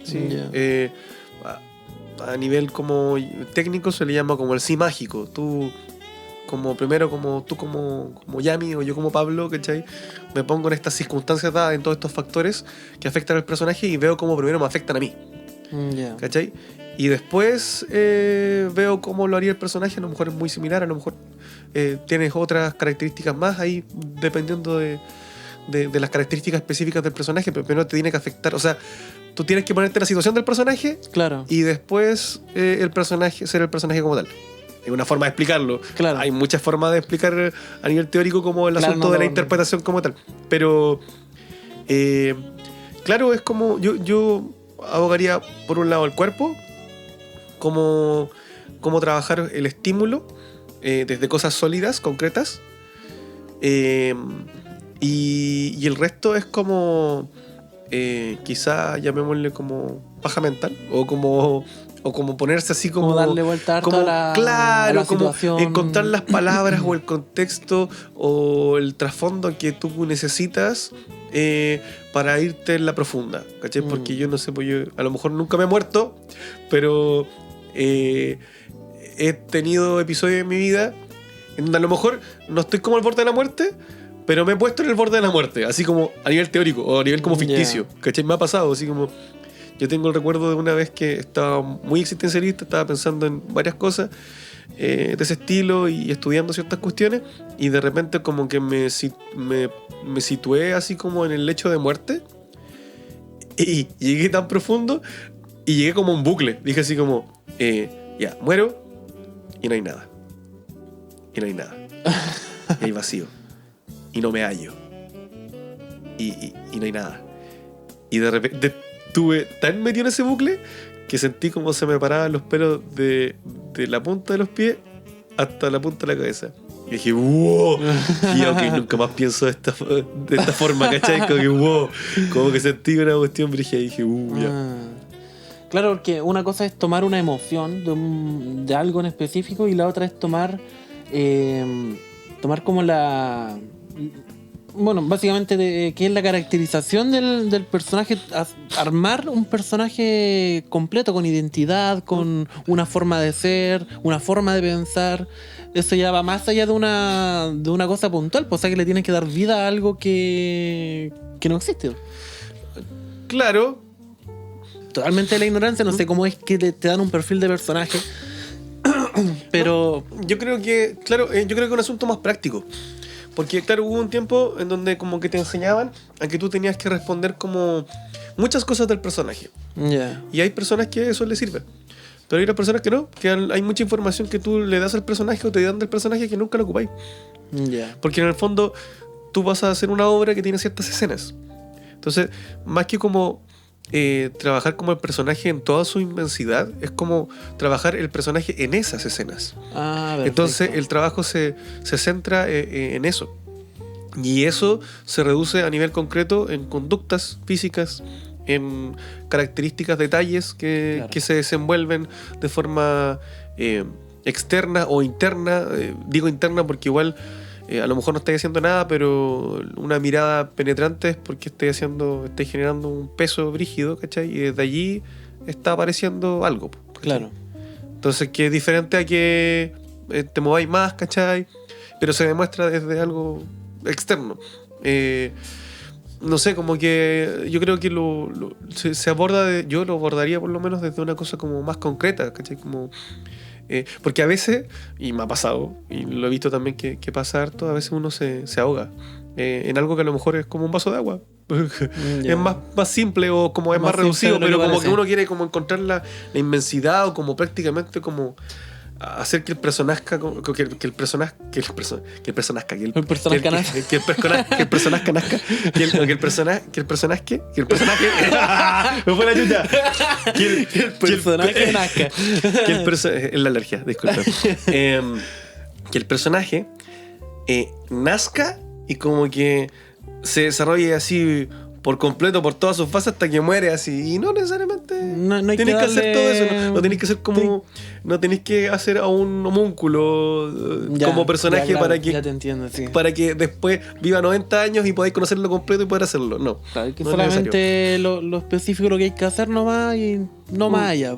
¿Sí? Yeah. A nivel como técnico se le llama como el sí mágico. Tú como Yami o yo como Pablo, ¿cachai? Me pongo en estas circunstancias dadas, en todos estos factores que afectan al personaje y veo cómo primero me afectan a mí. Yeah. ¿Cachai? Y después veo cómo lo haría el personaje. A lo mejor es muy similar, a lo mejor tienes otras características más ahí, dependiendo de las características específicas del personaje, pero primero te tiene que afectar. O sea, tú tienes que ponerte en la situación del personaje, claro, y después ser el personaje como tal. Es una forma de explicarlo. Claro. Hay muchas formas de explicar a nivel teórico como el asunto de la interpretación como tal. Pero, claro, es como yo abogaría por un lado el cuerpo, cómo trabajar el estímulo desde cosas sólidas, concretas, y el resto es como quizá llamémosle como paja mental o como ponerse así como darle vuelta harto como, a claro, la como situación. encontrar las palabras o el contexto o el trasfondo que tú necesitas para irte en la profunda, ¿cachai? Porque yo no sé, pues yo a lo mejor nunca me he muerto, pero he tenido episodios en mi vida en donde a lo mejor no estoy como al borde de la muerte, pero me he puesto en el borde de la muerte, así como a nivel teórico o a nivel como ficticio, ¿cachai? Me ha pasado, así como yo tengo el recuerdo de una vez que estaba muy existencialista, estaba pensando en varias cosas de ese estilo y estudiando ciertas cuestiones, y de repente como que me situé así como en el lecho de muerte y llegué tan profundo y llegué como a un bucle. Dije así como, ya, muero y no hay nada. Y no hay nada. Y hay vacío. Y no me hallo. Y no hay nada. Y de repente estuve tan metido en ese bucle que sentí como se me paraban los pelos de la punta de los pies hasta la punta de la cabeza. Y dije, wow. Y ok, nunca más pienso de esta forma, ¿cachai? Como que wow. Como que sentí una cuestión brígida y dije, ya. Claro, porque una cosa es tomar una emoción de algo en específico y la otra es tomar como la... Bueno, básicamente qué es la caracterización del personaje, armar un personaje completo, con identidad, con una forma de ser, una forma de pensar. Eso ya va más allá de una cosa puntual, pues, o sea, que le tienes que dar vida a algo que no existe. Claro. Totalmente de la ignorancia, no sé cómo es que te dan un perfil de personaje. Pero no, yo creo que es un asunto más práctico. Porque, claro, hubo un tiempo en donde como que te enseñaban a que tú tenías que responder como muchas cosas del personaje. Yeah. Y hay personas que eso les sirve. Pero hay otras personas que no, que hay mucha información que tú le das al personaje o te dan del personaje que nunca lo ocupáis. Yeah. Porque en el fondo tú vas a hacer una obra que tiene ciertas escenas. Entonces, más que como trabajar como el personaje en toda su inmensidad, es como trabajar el personaje en esas escenas. Entonces el trabajo se centra en eso, y eso se reduce a nivel concreto en conductas físicas, en características, detalles que se desenvuelven de forma externa o interna. Digo interna porque igual a lo mejor no estáis haciendo nada, pero una mirada penetrante es porque estáis generando un peso brígido, ¿cachai? Y desde allí está apareciendo algo, ¿cachai? Claro. Entonces, que es diferente a que te mováis más, ¿cachai? Pero se demuestra desde algo externo. No sé, como que yo creo que se aborda, yo lo abordaría por lo menos desde una cosa como más concreta, ¿cachai? Como Porque a veces, y me ha pasado, y lo he visto también que pasa harto, a veces uno se ahoga en algo que a lo mejor es como un vaso de agua. Es más simple o como es más reducido, pero como que uno quiere como encontrar la inmensidad o como prácticamente como hacer que el personaje que el personaje me fue la chucha que el personaje nazca, es la alergia, disculpa, que el personaje nazca y como que se desarrolle así por completo, por todas sus fases hasta que muere así. Y no necesariamente no hay tenés que hacer todo eso. No tenés que hacer como... Sí. No tenés que hacer a un homúnculo como personaje claro, para que... Ya te entiendo, sí. Para que después viva 90 años y podáis conocerlo completo y poder hacerlo. No. Claro, que no solamente lo específico lo que hay que hacer nomás y no más allá.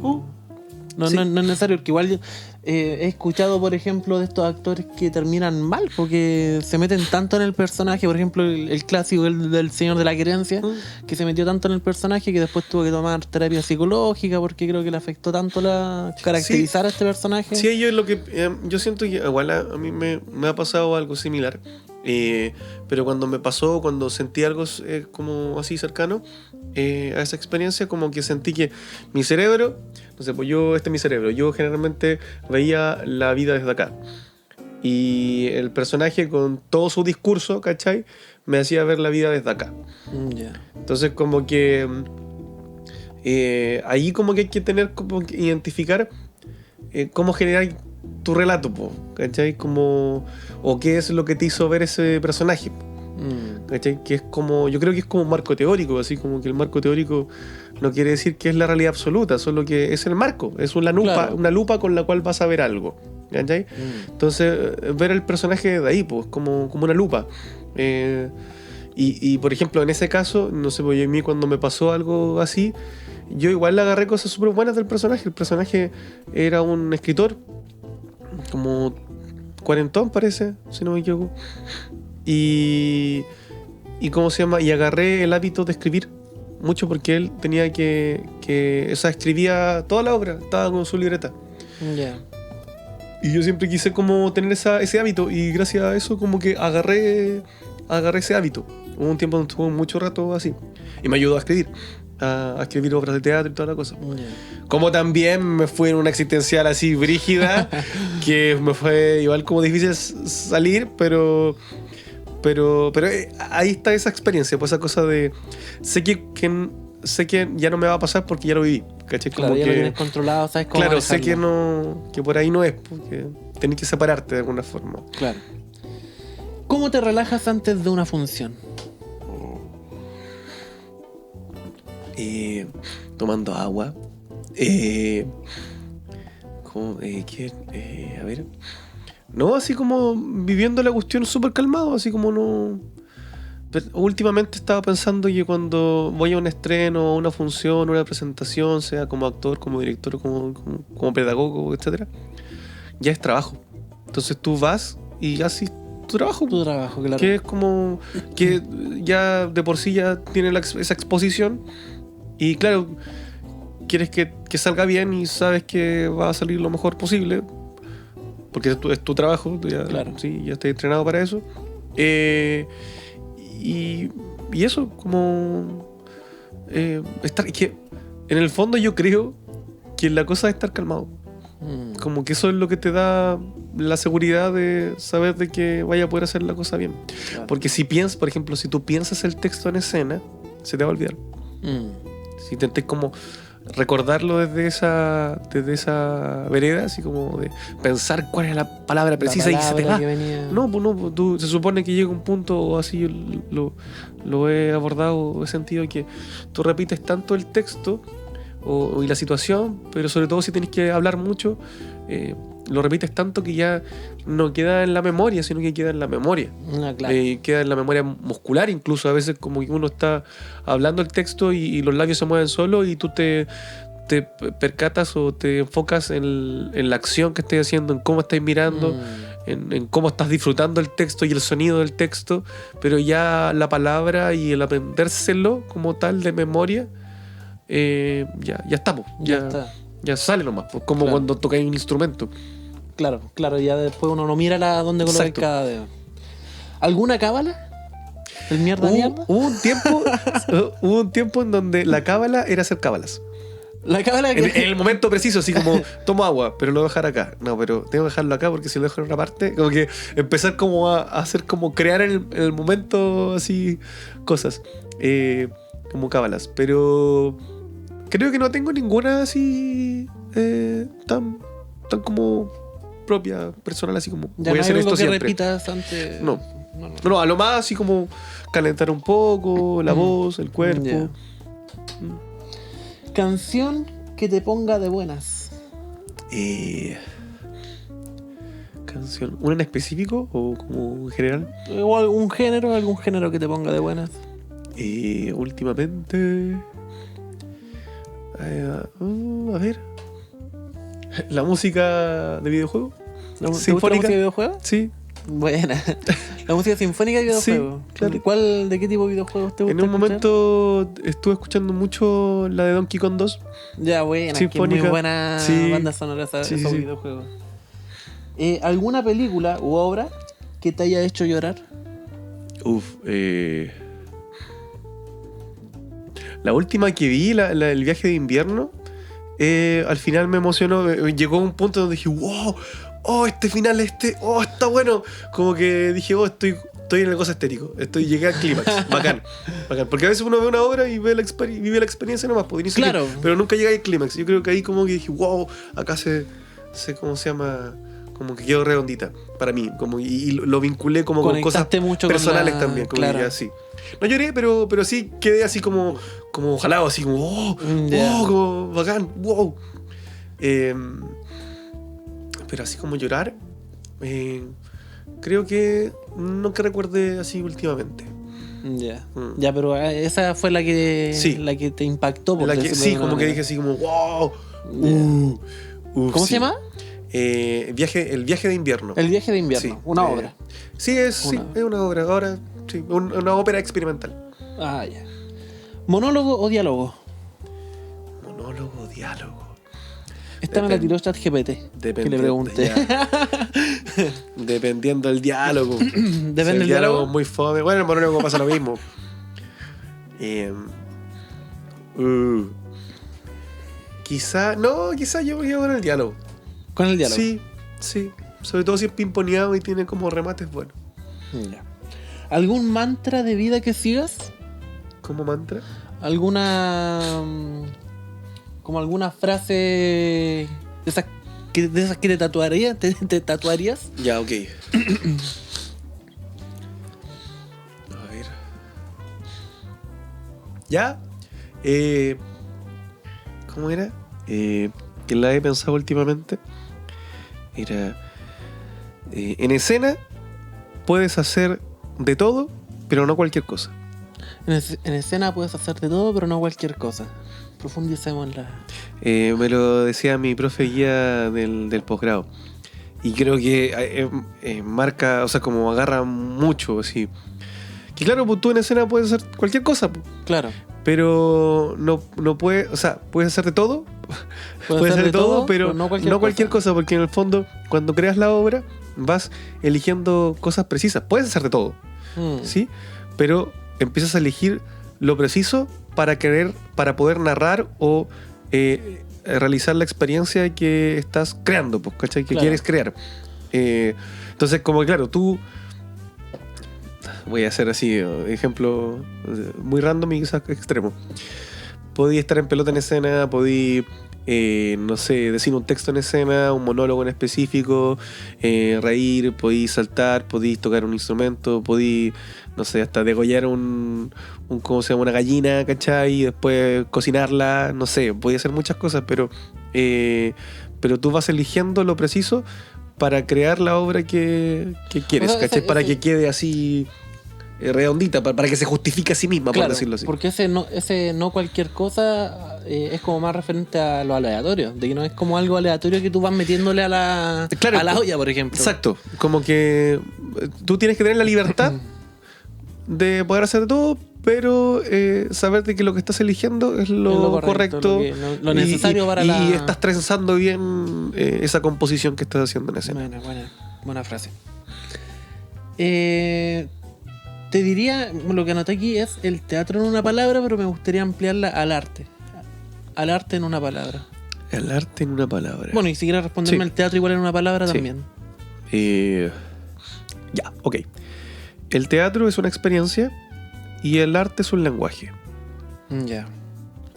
No, sí. no es necesario, porque igual he escuchado, por ejemplo, de estos actores que terminan mal porque se meten tanto en el personaje. Por ejemplo, el clásico del Señor de la Querencia, que se metió tanto en el personaje que después tuvo que tomar terapia psicológica porque creo que le afectó tanto caracterizar a este personaje. Sí, yo es lo que yo siento que igual a mí me ha pasado algo similar. Pero cuando sentí algo como así cercano a esa experiencia, como que sentí que mi cerebro, no sé, pues este es mi cerebro, yo generalmente veía la vida desde acá y el personaje con todo su discurso, ¿cachai? Me hacía ver la vida desde acá. Entonces como que ahí como que hay que tener, como que identificar cómo generar tu relato, ¿cachai? Como, o qué es lo que te hizo ver ese personaje, ¿cachai? Que es como, yo creo que es como un marco teórico, así como que el marco teórico no quiere decir que es la realidad absoluta, solo que es el marco, es una lupa, claro, una lupa con la cual vas a ver algo, ¿cachai? Entonces, ver el personaje de ahí, pues, como una lupa. Y por ejemplo, en ese caso, no sé, pues a mí cuando me pasó algo así, yo igual le agarré cosas súper buenas del personaje. El personaje era un escritor como cuarentón, parece, si no me equivoco. Y ¿cómo se llama? Y agarré el hábito de escribir mucho porque él tenía o sea, escribía toda la obra, estaba con su libreta. Y yo siempre quise como tener ese hábito y gracias a eso como que agarré ese hábito. Hubo un tiempo donde estuve mucho rato así y me ayudó a escribir obras de teatro y toda la cosa. Como también me fue en una existencial así brígida que me fue igual como difícil salir, pero ahí está esa experiencia, pues esa cosa de sé que ya no me va a pasar porque ya lo viví, ¿cachai? Claro, como ya que, lo tienes controlado, sabes cómo claro, manejarlo. sé que por ahí no es, porque tenés que separarte de alguna forma. Claro. ¿Cómo te relajas antes de una función? Tomando agua. A ver. No, así como viviendo la cuestión súper calmado, así como no. Pero últimamente estaba pensando que cuando voy a un estreno, a una función, una presentación, sea como actor, como director, como pedagogo, etcétera, ya es trabajo. Entonces tú vas y haces tu trabajo, claro. Que es como que ya de por sí ya tiene esa exposición. Y claro, quieres que salga bien y sabes que va a salir lo mejor posible porque es tu trabajo, tú ya, claro, sí, ya estás entrenado para eso. Y eso, como estar, que en el fondo yo creo que la cosa es estar calmado. Como que eso es lo que te da la seguridad de saber de que vaya a poder hacer la cosa bien. Claro. Porque si piensas, por ejemplo, si tú piensas el texto en escena, se te va a olvidar. Si intentas como recordarlo desde esa vereda, así como de pensar cuál es la palabra precisa y se te va. No, pues se supone que llega un punto, o así yo lo he abordado, he sentido que tú repites tanto el texto y la situación, pero sobre todo si tienes que hablar mucho, lo repites tanto que ya no queda en la memoria, sino que queda en la memoria. Claro. Queda en la memoria muscular, incluso a veces como que uno está hablando el texto y los labios se mueven solos y tú te percatas o te enfocas en la acción que estás haciendo, en cómo estás mirando, en cómo estás disfrutando el texto y el sonido del texto, pero ya la palabra y el aprendérselo como tal de memoria, ya estamos. Ya sale nomás, pues, como Claro. cuando tocáis un instrumento. Claro, ya después uno no mira dónde colocar Exacto. cada dedo. ¿Alguna cábala? ¿El mierda? Hubo un tiempo en donde la cábala era hacer cábalas. La cábala En el momento preciso, así como, tomo agua, pero lo voy a dejar acá. No, pero tengo que dejarlo acá porque si lo dejo en otra parte, como que empezar como a hacer como crear en el momento así cosas. Como cábalas. Pero creo que no tengo ninguna así tan como propia, personal, así como Ya voy no a hacer hay algo esto que siempre. repitas antes. No. No, a lo más así como calentar un poco la voz, el cuerpo. Ya. Canción que te ponga de buenas. Canción. ¿Una en específico o como en general? O algún género que te ponga de buenas. Últimamente. A ver. La música de videojuego. ¿Te gusta la Sinfónica. música de videojuegos? Sí. Buena. La música sinfónica de videojuegos. Sí, claro. ¿De qué tipo de videojuegos te gusta? En un escuchar? momento estuve escuchando mucho la de Donkey Kong 2. Ya, buena. Que es Sinfónica. muy buena Sí. banda sonora esos Sí. videojuegos. ¿Alguna película u obra que te haya hecho llorar? La última que vi, el viaje de invierno, al final me emocionó. Llegó un punto donde dije, wow, este final, está bueno. Como que dije, estoy en el gozo estético. Llegué al clímax. Bacán. Porque a veces uno ve una obra y vive la experiencia nomás. Claro. Pero nunca llega al clímax. Yo creo que ahí como que dije, wow, acá ¿cómo se llama? Como que quedó redondita para mí. Y lo vinculé como con cosas mucho personales también. Como claro. que así. No lloré, pero sí quedé así como jalado, así como, como bacán, wow. Pero así como llorar, creo que no que recuerde así últimamente. Ya. Ya, pero esa fue la que te impactó. Por decirlo de Sí, alguna como que manera. dije así como, wow. ¿Cómo se llama? El viaje de invierno. El viaje de invierno. Sí, Una obra. Sí, es una obra. Ahora, sí, una ópera experimental. Ah, ya. ¿Monólogo o diálogo? Monólogo, diálogo. Esta me la tiró ChatGPT. Que le pregunté. Dependiendo del diálogo. ¿Depende Si el del diálogo diálogo? es muy fome. Bueno, en el monólogo pasa lo mismo. Quizá yo voy a con el diálogo. Con el diálogo. Sí. Sobre todo si es pimponeado y tiene como remates buenos. Ya. ¿Algún mantra de vida que sigas? Como mantra. Como alguna frase de esas que te tatuarías? ¿Te tatuarías? Ya, ok. A ver. ¿Ya? ¿Cómo era? Que la he pensado últimamente. Era... en escena puedes hacer de todo, pero no cualquier cosa. En escena puedes hacer de todo, pero no cualquier cosa. Profundicemos la... Me lo decía mi profe guía del posgrado. Y creo que marca, o sea, como agarra mucho, así. Que claro, pues tú en escena puedes hacer cualquier cosa, pues, Claro. pero no puedes, o sea, puedes hacer de todo. Puedes hacer de todo, pero no cualquier cosa, porque en el fondo, cuando creas la obra, vas eligiendo cosas precisas. Puedes hacer de todo, ¿sí? Pero empiezas a elegir lo preciso para poder narrar o realizar la experiencia que estás creando, pues, ¿cachai? Que Claro. quieres crear. Entonces, como claro, tú... Voy a hacer así, ejemplo muy random y quizás extremo. Podí estar en pelota en escena, podí, no sé, decir un texto en escena, un monólogo en específico, reír, podí saltar, podí tocar un instrumento, podí, no sé, hasta degollar ¿cómo se llama? Una gallina, ¿cachai? Y después cocinarla, no sé, podí hacer muchas cosas, pero tú vas eligiendo lo preciso para crear la obra que quieres, O sea, ¿cachai? Para que quede así redondita, para que se justifique a sí misma, Claro, por decirlo así. porque ese no cualquier cosa es como más referente a lo aleatorio, de que no es como algo aleatorio que tú vas metiéndole a la Claro, olla, por ejemplo. Exacto, como que tú tienes que tener la libertad de poder hacer de todo, pero saber de que lo que estás eligiendo es lo correcto, lo necesario para y estás trenzando bien esa composición que estás haciendo en escena. Buena frase. Te diría, lo que anoté aquí es el teatro en una palabra, pero me gustaría ampliarla al arte. Al arte en una palabra. El arte en una palabra. Bueno, y si quieres responderme, el teatro igual en una palabra también. Ya, ok. El teatro es una experiencia y el arte es un lenguaje. Ya.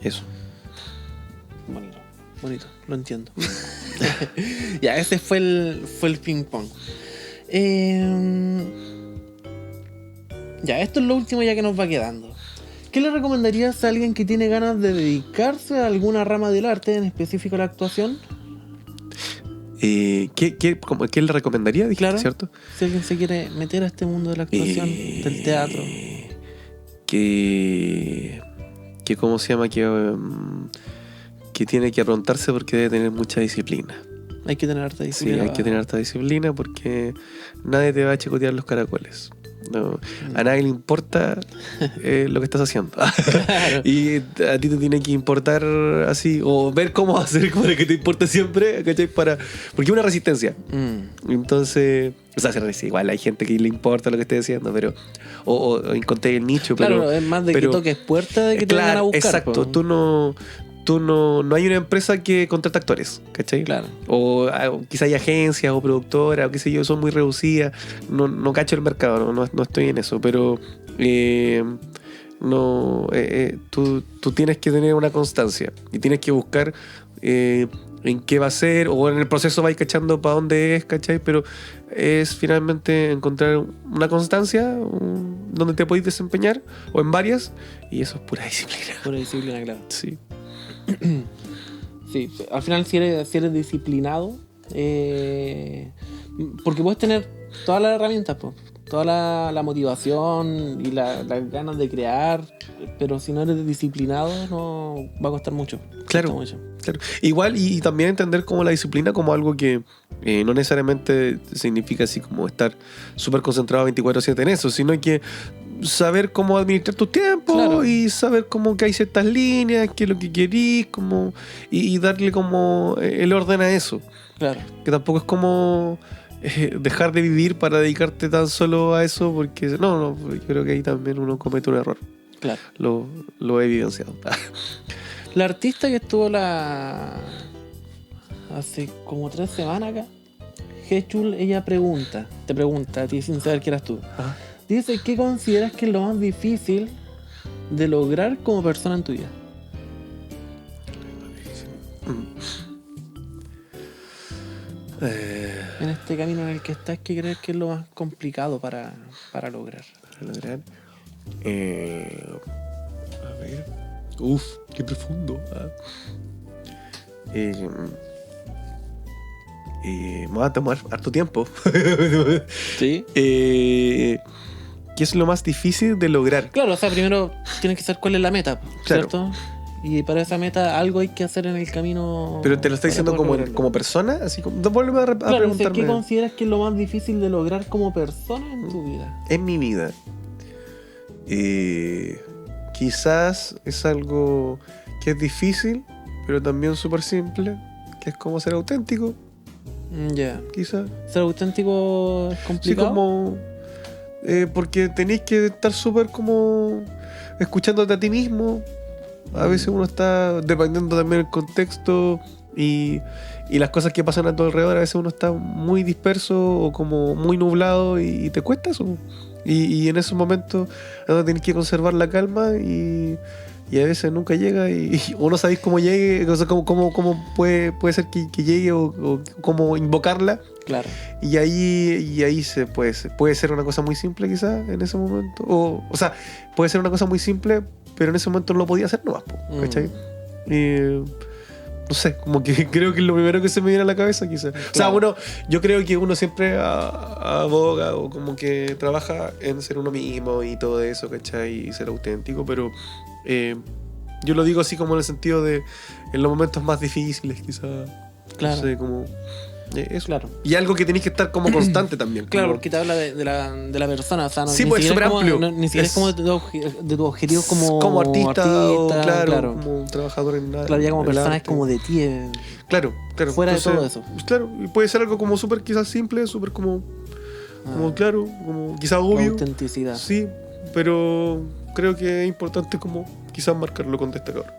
Eso. Bonito, lo entiendo. Ya, ese fue el ping pong. Ya, esto es lo último ya que nos va quedando. ¿Qué le recomendarías a alguien que tiene ganas de dedicarse a alguna rama del arte, en específico a la actuación? ¿Qué le recomendaría? Dijiste, claro, ¿cierto? Si alguien se quiere meter a este mundo de la actuación, del teatro. Que ¿cómo se llama? Que tiene que aprontarse porque debe tener mucha disciplina. Hay que tener harta disciplina. Sí, hay que tener harta disciplina porque nadie te va a chicotear los caracoles. No, a nadie le importa lo que estás haciendo. Claro. Y a ti te tiene que importar así, o ver cómo hacer como que te importa siempre, ¿cachai? Porque es una resistencia. Entonces, o sea, igual hay gente que le importa lo que estés haciendo, pero o encontré el nicho, pero claro, es más de que toques puertas de que te claro, vengan a buscar. Exacto, no hay una empresa que contrata actores, ¿cachai? Claro. O quizá hay agencias o productoras o qué sé yo, son muy reducidas. No cacho el mercado, no estoy en eso, pero tú tienes que tener una constancia y tienes que buscar en qué va a ser, o en el proceso vais cachando para dónde es, ¿cachai? Pero es finalmente encontrar una constancia donde te podéis desempeñar, o en varias, y eso es pura disciplina. Pura disciplina, claro. Sí. Sí, al final si eres disciplinado, porque puedes tener todas las herramientas, toda la motivación y las ganas de crear, pero si no eres disciplinado no va a costar mucho. Claro. Igual y también entender como la disciplina como algo que no necesariamente significa así como estar súper concentrado 24/7 en eso, sino que saber cómo administrar tu tiempo, claro, y saber cómo que hay ciertas líneas, qué es lo que querís, como, y darle como el orden a eso. Claro. Que tampoco es como dejar de vivir para dedicarte tan solo a eso, porque no, yo creo que ahí también uno comete un error. Claro. Lo he evidenciado. La artista que estuvo hace como 3 semanas acá, Hechul, ella te pregunta a ti sin saber que eras tú. Ajá. Dice, ¿qué consideras que es lo más difícil de lograr como persona en tu vida? En este camino en el que estás, ¿qué crees que es lo más complicado para lograr? A ver. Uf, qué profundo. Me va a tomar harto tiempo. Sí. ¿Qué es lo más difícil de lograr? Claro, o sea, primero tienes que saber cuál es la meta, ¿cierto? Claro. Y para esa meta algo hay que hacer en el camino. Pero te lo está diciendo como persona, así como. Vuelve a preguntarme. ¿Qué consideras que es lo más difícil de lograr como persona en tu vida? En mi vida. Quizás es algo que es difícil, pero también súper simple, que es como ser auténtico. Ya. Quizás. Ser auténtico es complicado. Sí, como. Porque tenéis que estar súper como escuchándote a ti mismo. A veces uno está, dependiendo también del contexto y las cosas que pasan a tu alrededor, a veces uno está muy disperso o como muy nublado y te cuesta eso. Y en esos momentos tienes que conservar la calma y a veces nunca llega y uno sabéis cómo llegue, o sea, cómo puede ser que llegue o cómo invocarla. Claro. Y ahí puede ser una cosa muy simple quizás en ese momento. O sea, puede ser una cosa muy simple, pero en ese momento no lo podía hacer nomás, ¿cachai? No sé, como que creo que es lo primero que se me viene a la cabeza quizás. Claro. O sea, yo creo que uno siempre aboga o como que trabaja en ser uno mismo y todo eso, ¿cachai? Y ser auténtico, pero yo lo digo así como en el sentido de en los momentos más difíciles quizás. Claro. No sé, como Eso. Claro. Y algo que tenés que estar como constante también. Claro, como- porque te habla de la persona, o sea, no, Sí, ni pues, siquiera súper es como, amplio. ni siquiera es Es- como de tu objetivo como artista, o, claro, claro. como un trabajador en la, Claro, ya como en el persona es arte. como de ti. Claro. Fuera de Entonces, todo eso. Claro, y puede ser algo como súper quizás simple, súper como claro, como quizás La obvio. autenticidad. Sí, pero creo que es importante como quizás marcarlo con destacador.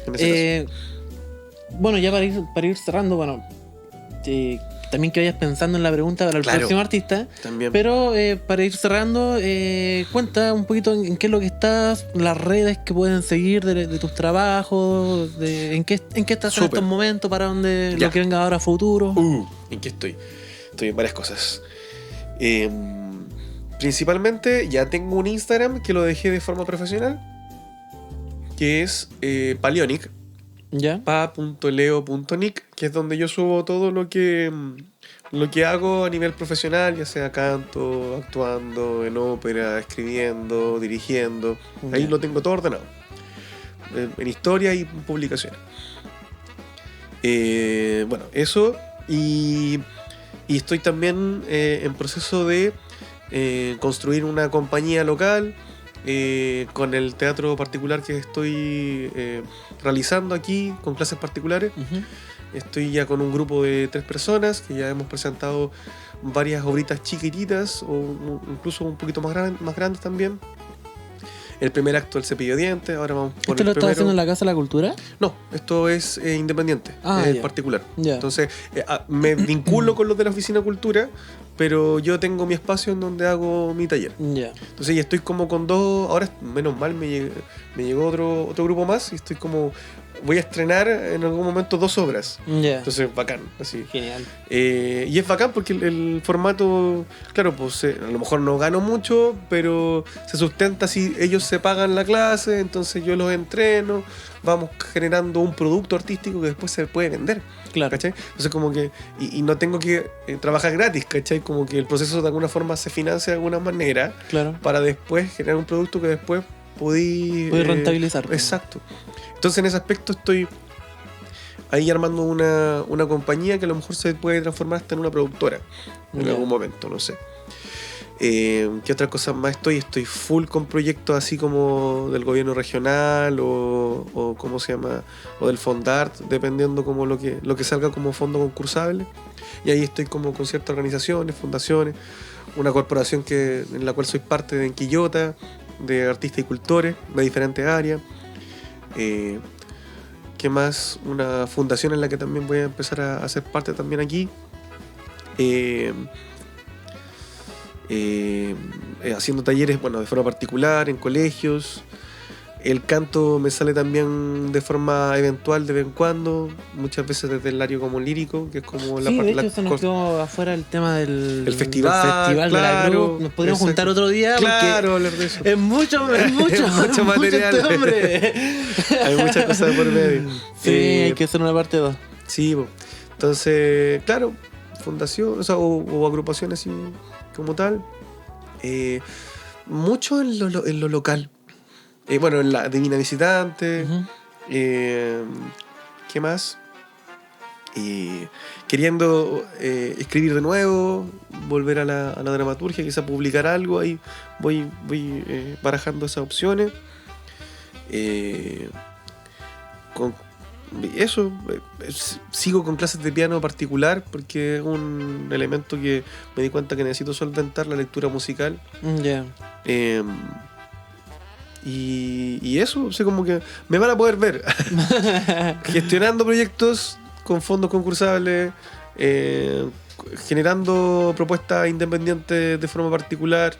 En ese Bueno, ya para ir cerrando, bueno, también que vayas pensando en la pregunta para el Claro. próximo artista. caso. También. Pero para ir cerrando, cuenta un poquito en qué es lo que estás, las redes que pueden seguir de tus trabajos, en qué estás en Súper. estos momentos, para donde Ya. lo que venga ahora a futuro. ¿En qué estoy? Estoy en varias cosas. Principalmente ya tengo un Instagram que lo dejé de forma profesional, que es Palionic, ¿Ya? pa.leo.nick, que es donde yo subo todo lo que hago a nivel profesional, ya sea canto, actuando, en ópera, escribiendo, dirigiendo. Ahí Ya. lo tengo todo ordenado. En historia y publicaciones. Bueno, eso. Y estoy también en proceso de construir una compañía local con el teatro particular que estoy realizando aquí, con clases particulares. Ujú. Estoy ya con un grupo de 3 personas que ya hemos presentado varias obritas chiquititas o incluso un poquito más grandes también. El primer acto del Cepillo de Dientes, ahora vamos por ¿Esto el lo estás primero. haciendo en la Casa de la Cultura? No, esto es independiente, Ah, es ya. particular. Ya. Entonces, me vinculo con los de la Oficina Cultura, pero yo tengo mi espacio en donde hago mi taller. Ya. Entonces, ya estoy como con 2, ahora menos mal me llegó otro grupo más y estoy como, voy a estrenar en algún momento 2 obras. Ya. Entonces, bacán, así. Genial. Y es bacán porque el formato, claro, pues a lo mejor no gano mucho, pero se sustenta si ellos se pagan la clase, entonces yo los entreno, vamos generando un producto artístico que después se puede vender, Claro. ¿cachai? Entonces como que, y no tengo que trabajar gratis, ¿cachai? Como que el proceso de alguna forma se financia de alguna manera Claro. para después generar un producto que después podí... Puedes rentabilizar. Exacto. Entonces en ese aspecto estoy ahí armando una compañía que a lo mejor se puede transformar hasta en una productora en Ya. algún momento, no sé. ¿Qué otra cosa más estoy? Estoy full con proyectos así como del gobierno regional o ¿cómo se llama? O del Fondart, dependiendo como lo que salga como fondo concursable. Y ahí estoy como con ciertas organizaciones, fundaciones, una corporación en la cual soy parte de Enquillota, de artistas y cultores de diferentes áreas. ¿Qué más? Una fundación en la que también voy a empezar a hacer parte también aquí. Haciendo talleres, bueno, de forma particular, en colegios. El canto me sale también de forma eventual de vez en cuando, muchas veces desde el área como lírico, que es como Sí, de hecho la se nos cosa- quedó afuera el tema del El festival, del festival de la claro, Cruz. Nos podríamos exacto. juntar otro día Claro, hablar de eso. porque es mucho Es mucho material. este hombre. Hay muchas cosas de por medio. Sí, hay que hacer una parte 2. Sí, po. Entonces, claro, fundación, o sea, o agrupaciones así como tal. Mucho en lo local. Bueno, en la Divina Visitante. ¿Qué más? Queriendo escribir de nuevo, volver a la dramaturgia, quizá publicar algo, ahí voy barajando esas opciones. Eso, sigo con clases de piano particular porque es un elemento que me di cuenta que necesito solventar, la lectura musical. Ya. Y eso, o sea, como que me van a poder ver gestionando proyectos con fondos concursables, generando propuestas independientes de forma particular,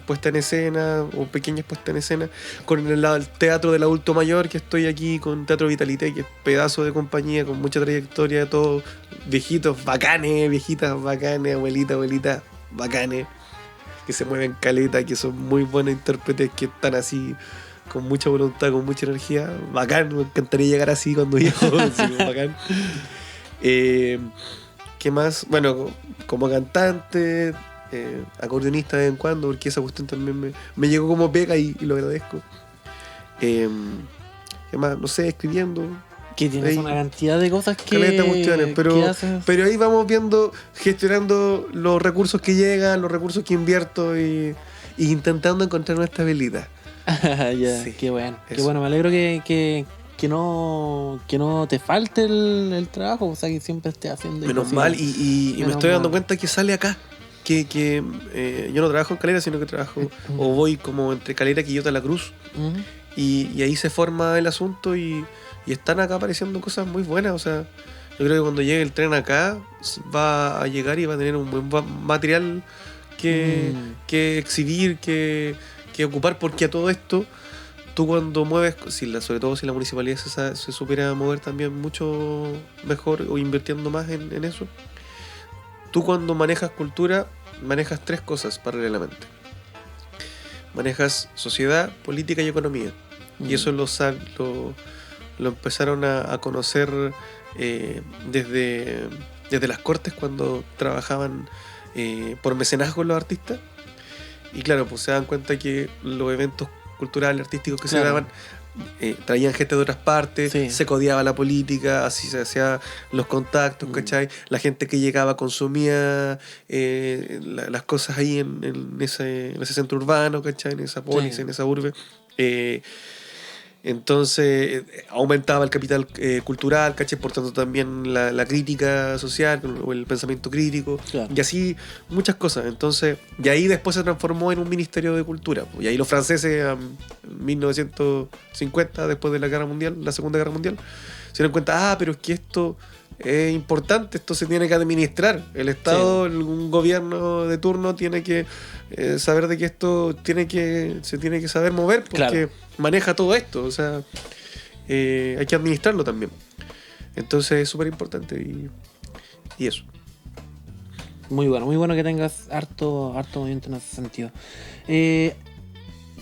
puesta en escena o pequeñas puestas en escena, con el teatro del adulto mayor, que estoy aquí con Teatro Vitalité, que es pedazo de compañía con mucha trayectoria, todos viejitos bacanes, viejitas bacanes, abuelitas bacanes, que se mueven caleta, que son muy buenos intérpretes, que están así con mucha voluntad, con mucha energía. Bacán, me encantaría llegar así cuando viejo. Sí, bacán. ¿Qué más? Bueno, como cantante, acordeonista de vez en cuando, porque esa cuestión también me llegó como pega y lo agradezco. ¿Qué más? No sé, escribiendo. Que tienes una cantidad de cosas caleta cuestiones, que haces. pero ahí vamos viendo, gestionando los recursos que llegan, los recursos que invierto y intentando encontrar una estabilidad. Ya, sí, qué bueno. Eso. Qué bueno, me alegro que no te falte el trabajo, o sea, que siempre estés haciendo. Menos mal, y me estoy dando cuenta que sale acá. Que yo no trabajo en Calera, sino que trabajo o voy como entre Calera, Quillota, La Cruz. Y ahí se forma el asunto y están acá apareciendo cosas muy buenas. O sea, yo creo que cuando llegue el tren acá va a llegar y va a tener un buen material que exhibir, que ocupar, porque a todo esto tú cuando mueves, sobre todo si la municipalidad se supiera mover también mucho mejor o invirtiendo más en eso, tú cuando manejas cultura manejas 3 cosas paralelamente. Manejas sociedad, política y economía. Y eso lo empezaron a conocer desde las Cortes, cuando trabajaban por mecenazgo los artistas. Y claro, pues se dan cuenta que los eventos culturales, artísticos que se daban, traían gente de otras partes, se codiaba la política, así se hacían los contactos, ¿cachai? La gente que llegaba consumía las cosas ahí en ese centro urbano, ¿cachai? En esa polis, en esa urbe. Entonces aumentaba el capital cultural, ¿cachai? Por tanto también la crítica social o el pensamiento crítico, y así muchas cosas. Entonces, y ahí después se transformó en un ministerio de cultura, y ahí los franceses en 1950, después de la Segunda Guerra Mundial, se dieron cuenta, pero es que esto es importante, esto se tiene que administrar. El Estado, un gobierno de turno tiene que saber de que esto se tiene que saber mover, porque maneja todo esto, o sea, hay que administrarlo también. Entonces es súper importante y eso. Muy bueno que tengas harto movimiento en ese sentido.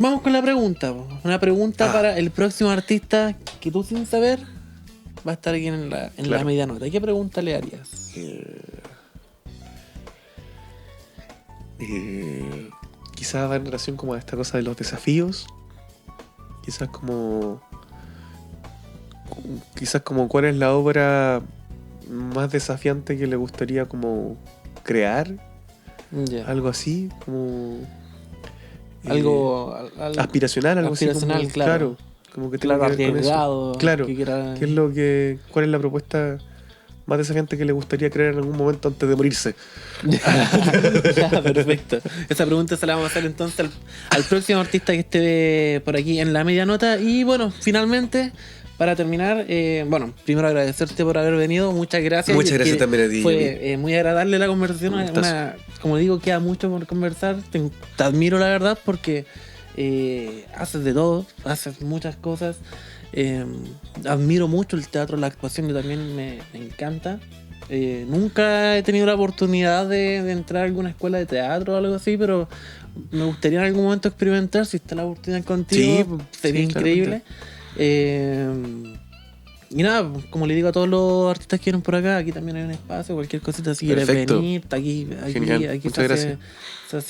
Vamos con la pregunta. Una pregunta para el próximo artista que tú, sin saber, va a estar aquí en la media nota. ¿Qué pregunta le harías? Quizás va en relación como a esta cosa de los desafíos. Quizás como cuál es la obra más desafiante que le gustaría como crear. Algo así, como algo aspiracional, algo aspiracional, así como, claro, como que tenga que ver con eso. Claro, ¿cuál es la propuesta más desafiante que le gustaría crear en algún momento antes de morirse? Ya, perfecto. Esa pregunta se la vamos a hacer entonces al próximo artista que esté por aquí en la media nota. Y bueno, finalmente, para terminar, primero agradecerte por haber venido. Muchas gracias. Muchas gracias también a ti. Fue muy agradable la conversación. Como digo, queda mucho por conversar. Te admiro, la verdad, porque haces de todo, haces muchas cosas. Admiro mucho el teatro, la actuación, que también me encanta. Nunca he tenido la oportunidad de entrar a alguna escuela de teatro o algo así, pero me gustaría en algún momento experimentar. Si está la oportunidad contigo, sería increíble. Y nada, como le digo a todos los artistas que vienen por acá, aquí también hay un espacio, cualquier cosita, si quieres venir, aquí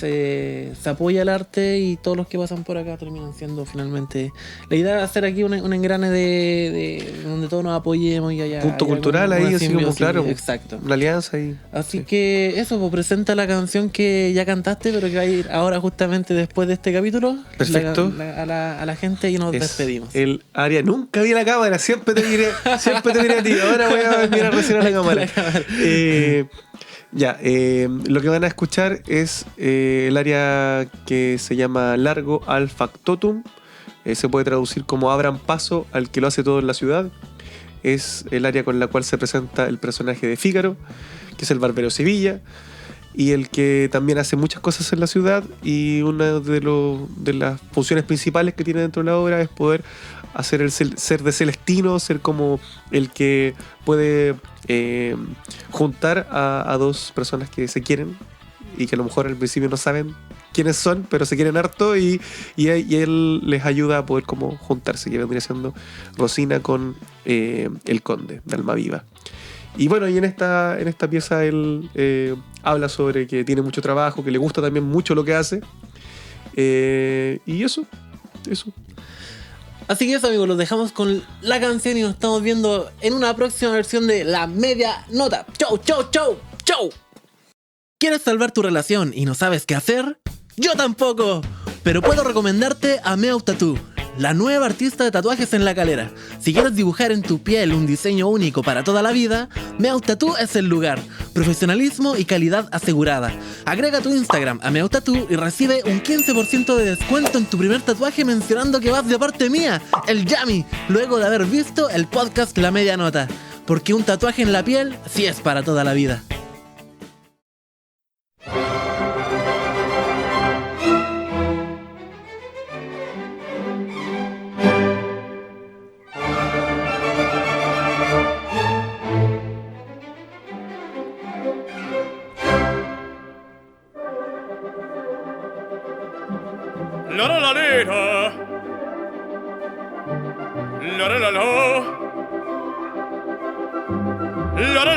se apoya el arte, y todos los que pasan por acá terminan siendo finalmente. La idea es hacer aquí un engrane de donde todos nos apoyemos y haya punto cultural ahí, así como, claro, exacto, una alianza ahí. Así que eso, pues presenta la canción que ya cantaste, pero que va a ir ahora justamente después de este capítulo. Perfecto. A la gente, y nos despedimos. El área, nunca vi la cámara, siempre te miré a ti. Ahora voy a mirar recién a la cámara. Lo que van a escuchar es el área que se llama Largo al Factotum. Se puede traducir como abran paso al que lo hace todo en la ciudad. Es el área con la cual se presenta el personaje de Fígaro, que es el barbero Sevilla, y el que también hace muchas cosas en la ciudad, y una de las funciones principales que tiene dentro de la obra es poder hacer ser de Celestino, ser como el que puede juntar a dos personas que se quieren y que a lo mejor al principio no saben quiénes son, pero se quieren harto, y él les ayuda a poder como juntarse, que vendría siendo Rosina con el conde de Almaviva. Y bueno, y en esta pieza él habla sobre que tiene mucho trabajo, que le gusta también mucho lo que hace, y eso. Así que eso, amigos, los dejamos con la canción y nos estamos viendo en una próxima versión de La Media Nota. ¡Chau, chau, chau, chau! ¿Quieres salvar tu relación y no sabes qué hacer? ¡Yo tampoco! Pero puedo recomendarte a Meow Tattoo, la nueva artista de tatuajes en La Calera. Si quieres dibujar en tu piel un diseño único para toda la vida, Meow Tattoo es el lugar. Profesionalismo y calidad asegurada. Agrega tu Instagram a Meow Tattoo y recibe un 15% de descuento en tu primer tatuaje mencionando que vas de parte mía, el Yami, luego de haber visto el podcast La Media Nota. Porque un tatuaje en la piel sí es para toda la vida. La la la la la la la la la la la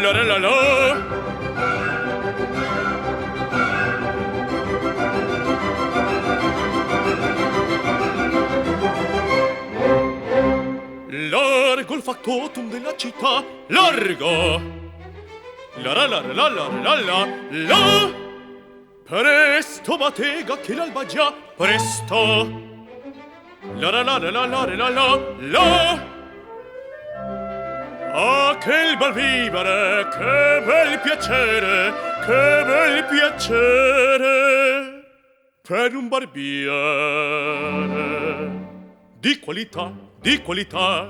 la la la la largo il factotum della città, largo la la la la la la la la. Presto bottega che l'alba già, presto la la la la la la la la la. Ah, che bel vivere, che bel piacere, che bel piacere per un barbiere di qualità, di qualità.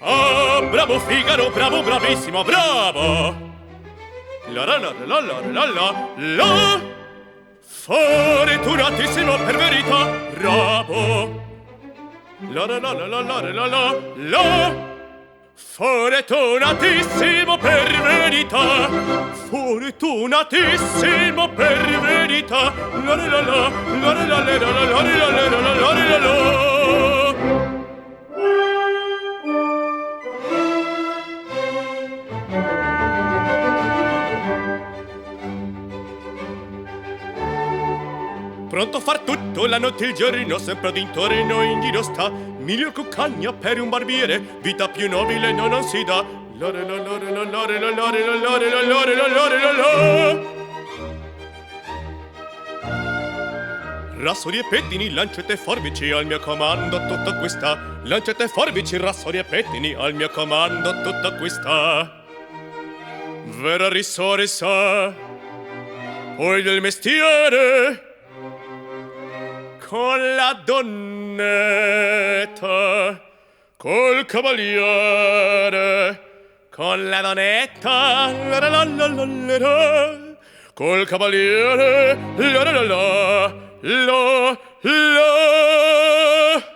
Ah, bravo Figaro, bravo, bravissimo, bravo. La la la la la la la la. Fortunatissimo per verità, bravo. La la la la la la la la la. Fortunatissimo per verità, fortunatissimo per verità. La la la la la la la la la la la la la. Pronto a far tutto, la notte e il giorno, sempre d'intorno in giro sta. Miglior cuccagna per un barbiere, vita più nobile non si dà. La la la la la la la la la la la la la la. Rassori e pettini, lancette e forbici, al mio comando tutta questa. Lancette e forbici, rassori e pettini, al mio comando tutta questa. Vera risorsa, poi del mestiere, con la donnetta, col cavaliere, con la donnetta, la la la la la la, col cavaliere, la la la la la la.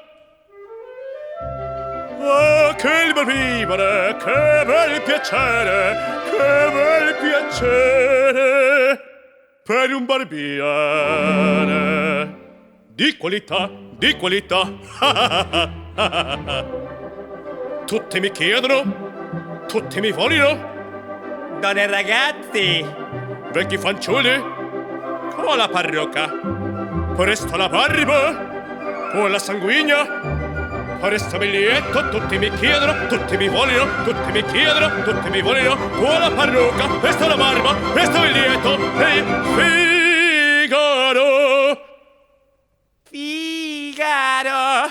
Ah, che bel vivere, che bel piacere, che bel piacere per un barbiere di qualità, di qualità. Tutti mi chiedono, tutti mi vogliono. Donne e ragazzi, Vecchi fanciulli, con la parrucca, presto la barba, con la sanguigna. Presto biglietto, tutti mi chiedono, tutti mi vogliono, tutti mi chiedono, tutti mi vogliono. Con la parrucca, presto la barba, presto biglietto. Ehi, Figaro! Figaro!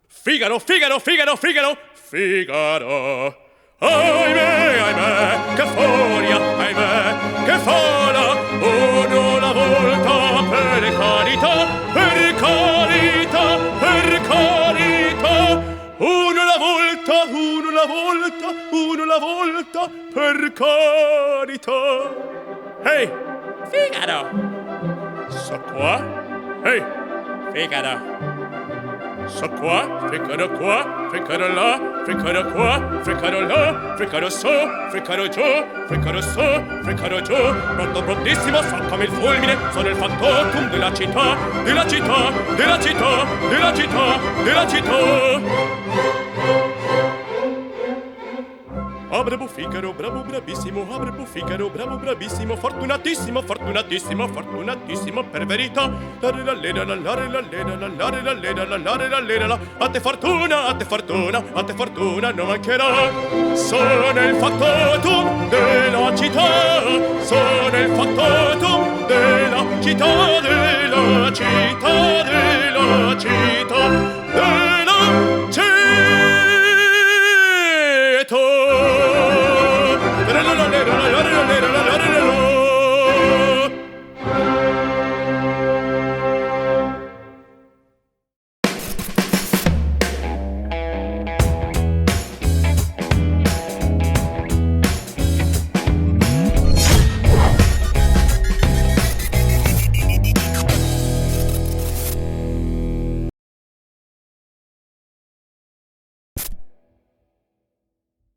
Figaro, Figaro, Figaro, Figaro, Figaro. Ahimè, ahimè, che furia, ahimè, che fola. Uno una volta, per carità, per carità, per carità. Uno una volta, uno una volta, uno una volta, per carità. Ehi, Figaro! so qua? Ehi, Figaro! so qua, Figaro qua, Figaro là, Figaro qua, Figaro là, Figaro su, Figaro giù, Figaro su, Figaro giù. Pronto, prontissimo, so come il fulmine, sono il factotum della città, della città, della città, della città, della città. Abre Figaro, bravo, bravissimo, abre Figaro, bravo, bravissimo, fortunatissimo, fortunatissimo, fortunatissimo, per verità. A te fortuna, a te fortuna, a te fortuna non mancherà. Sono il factotum della città, sono il factotum della città, della città,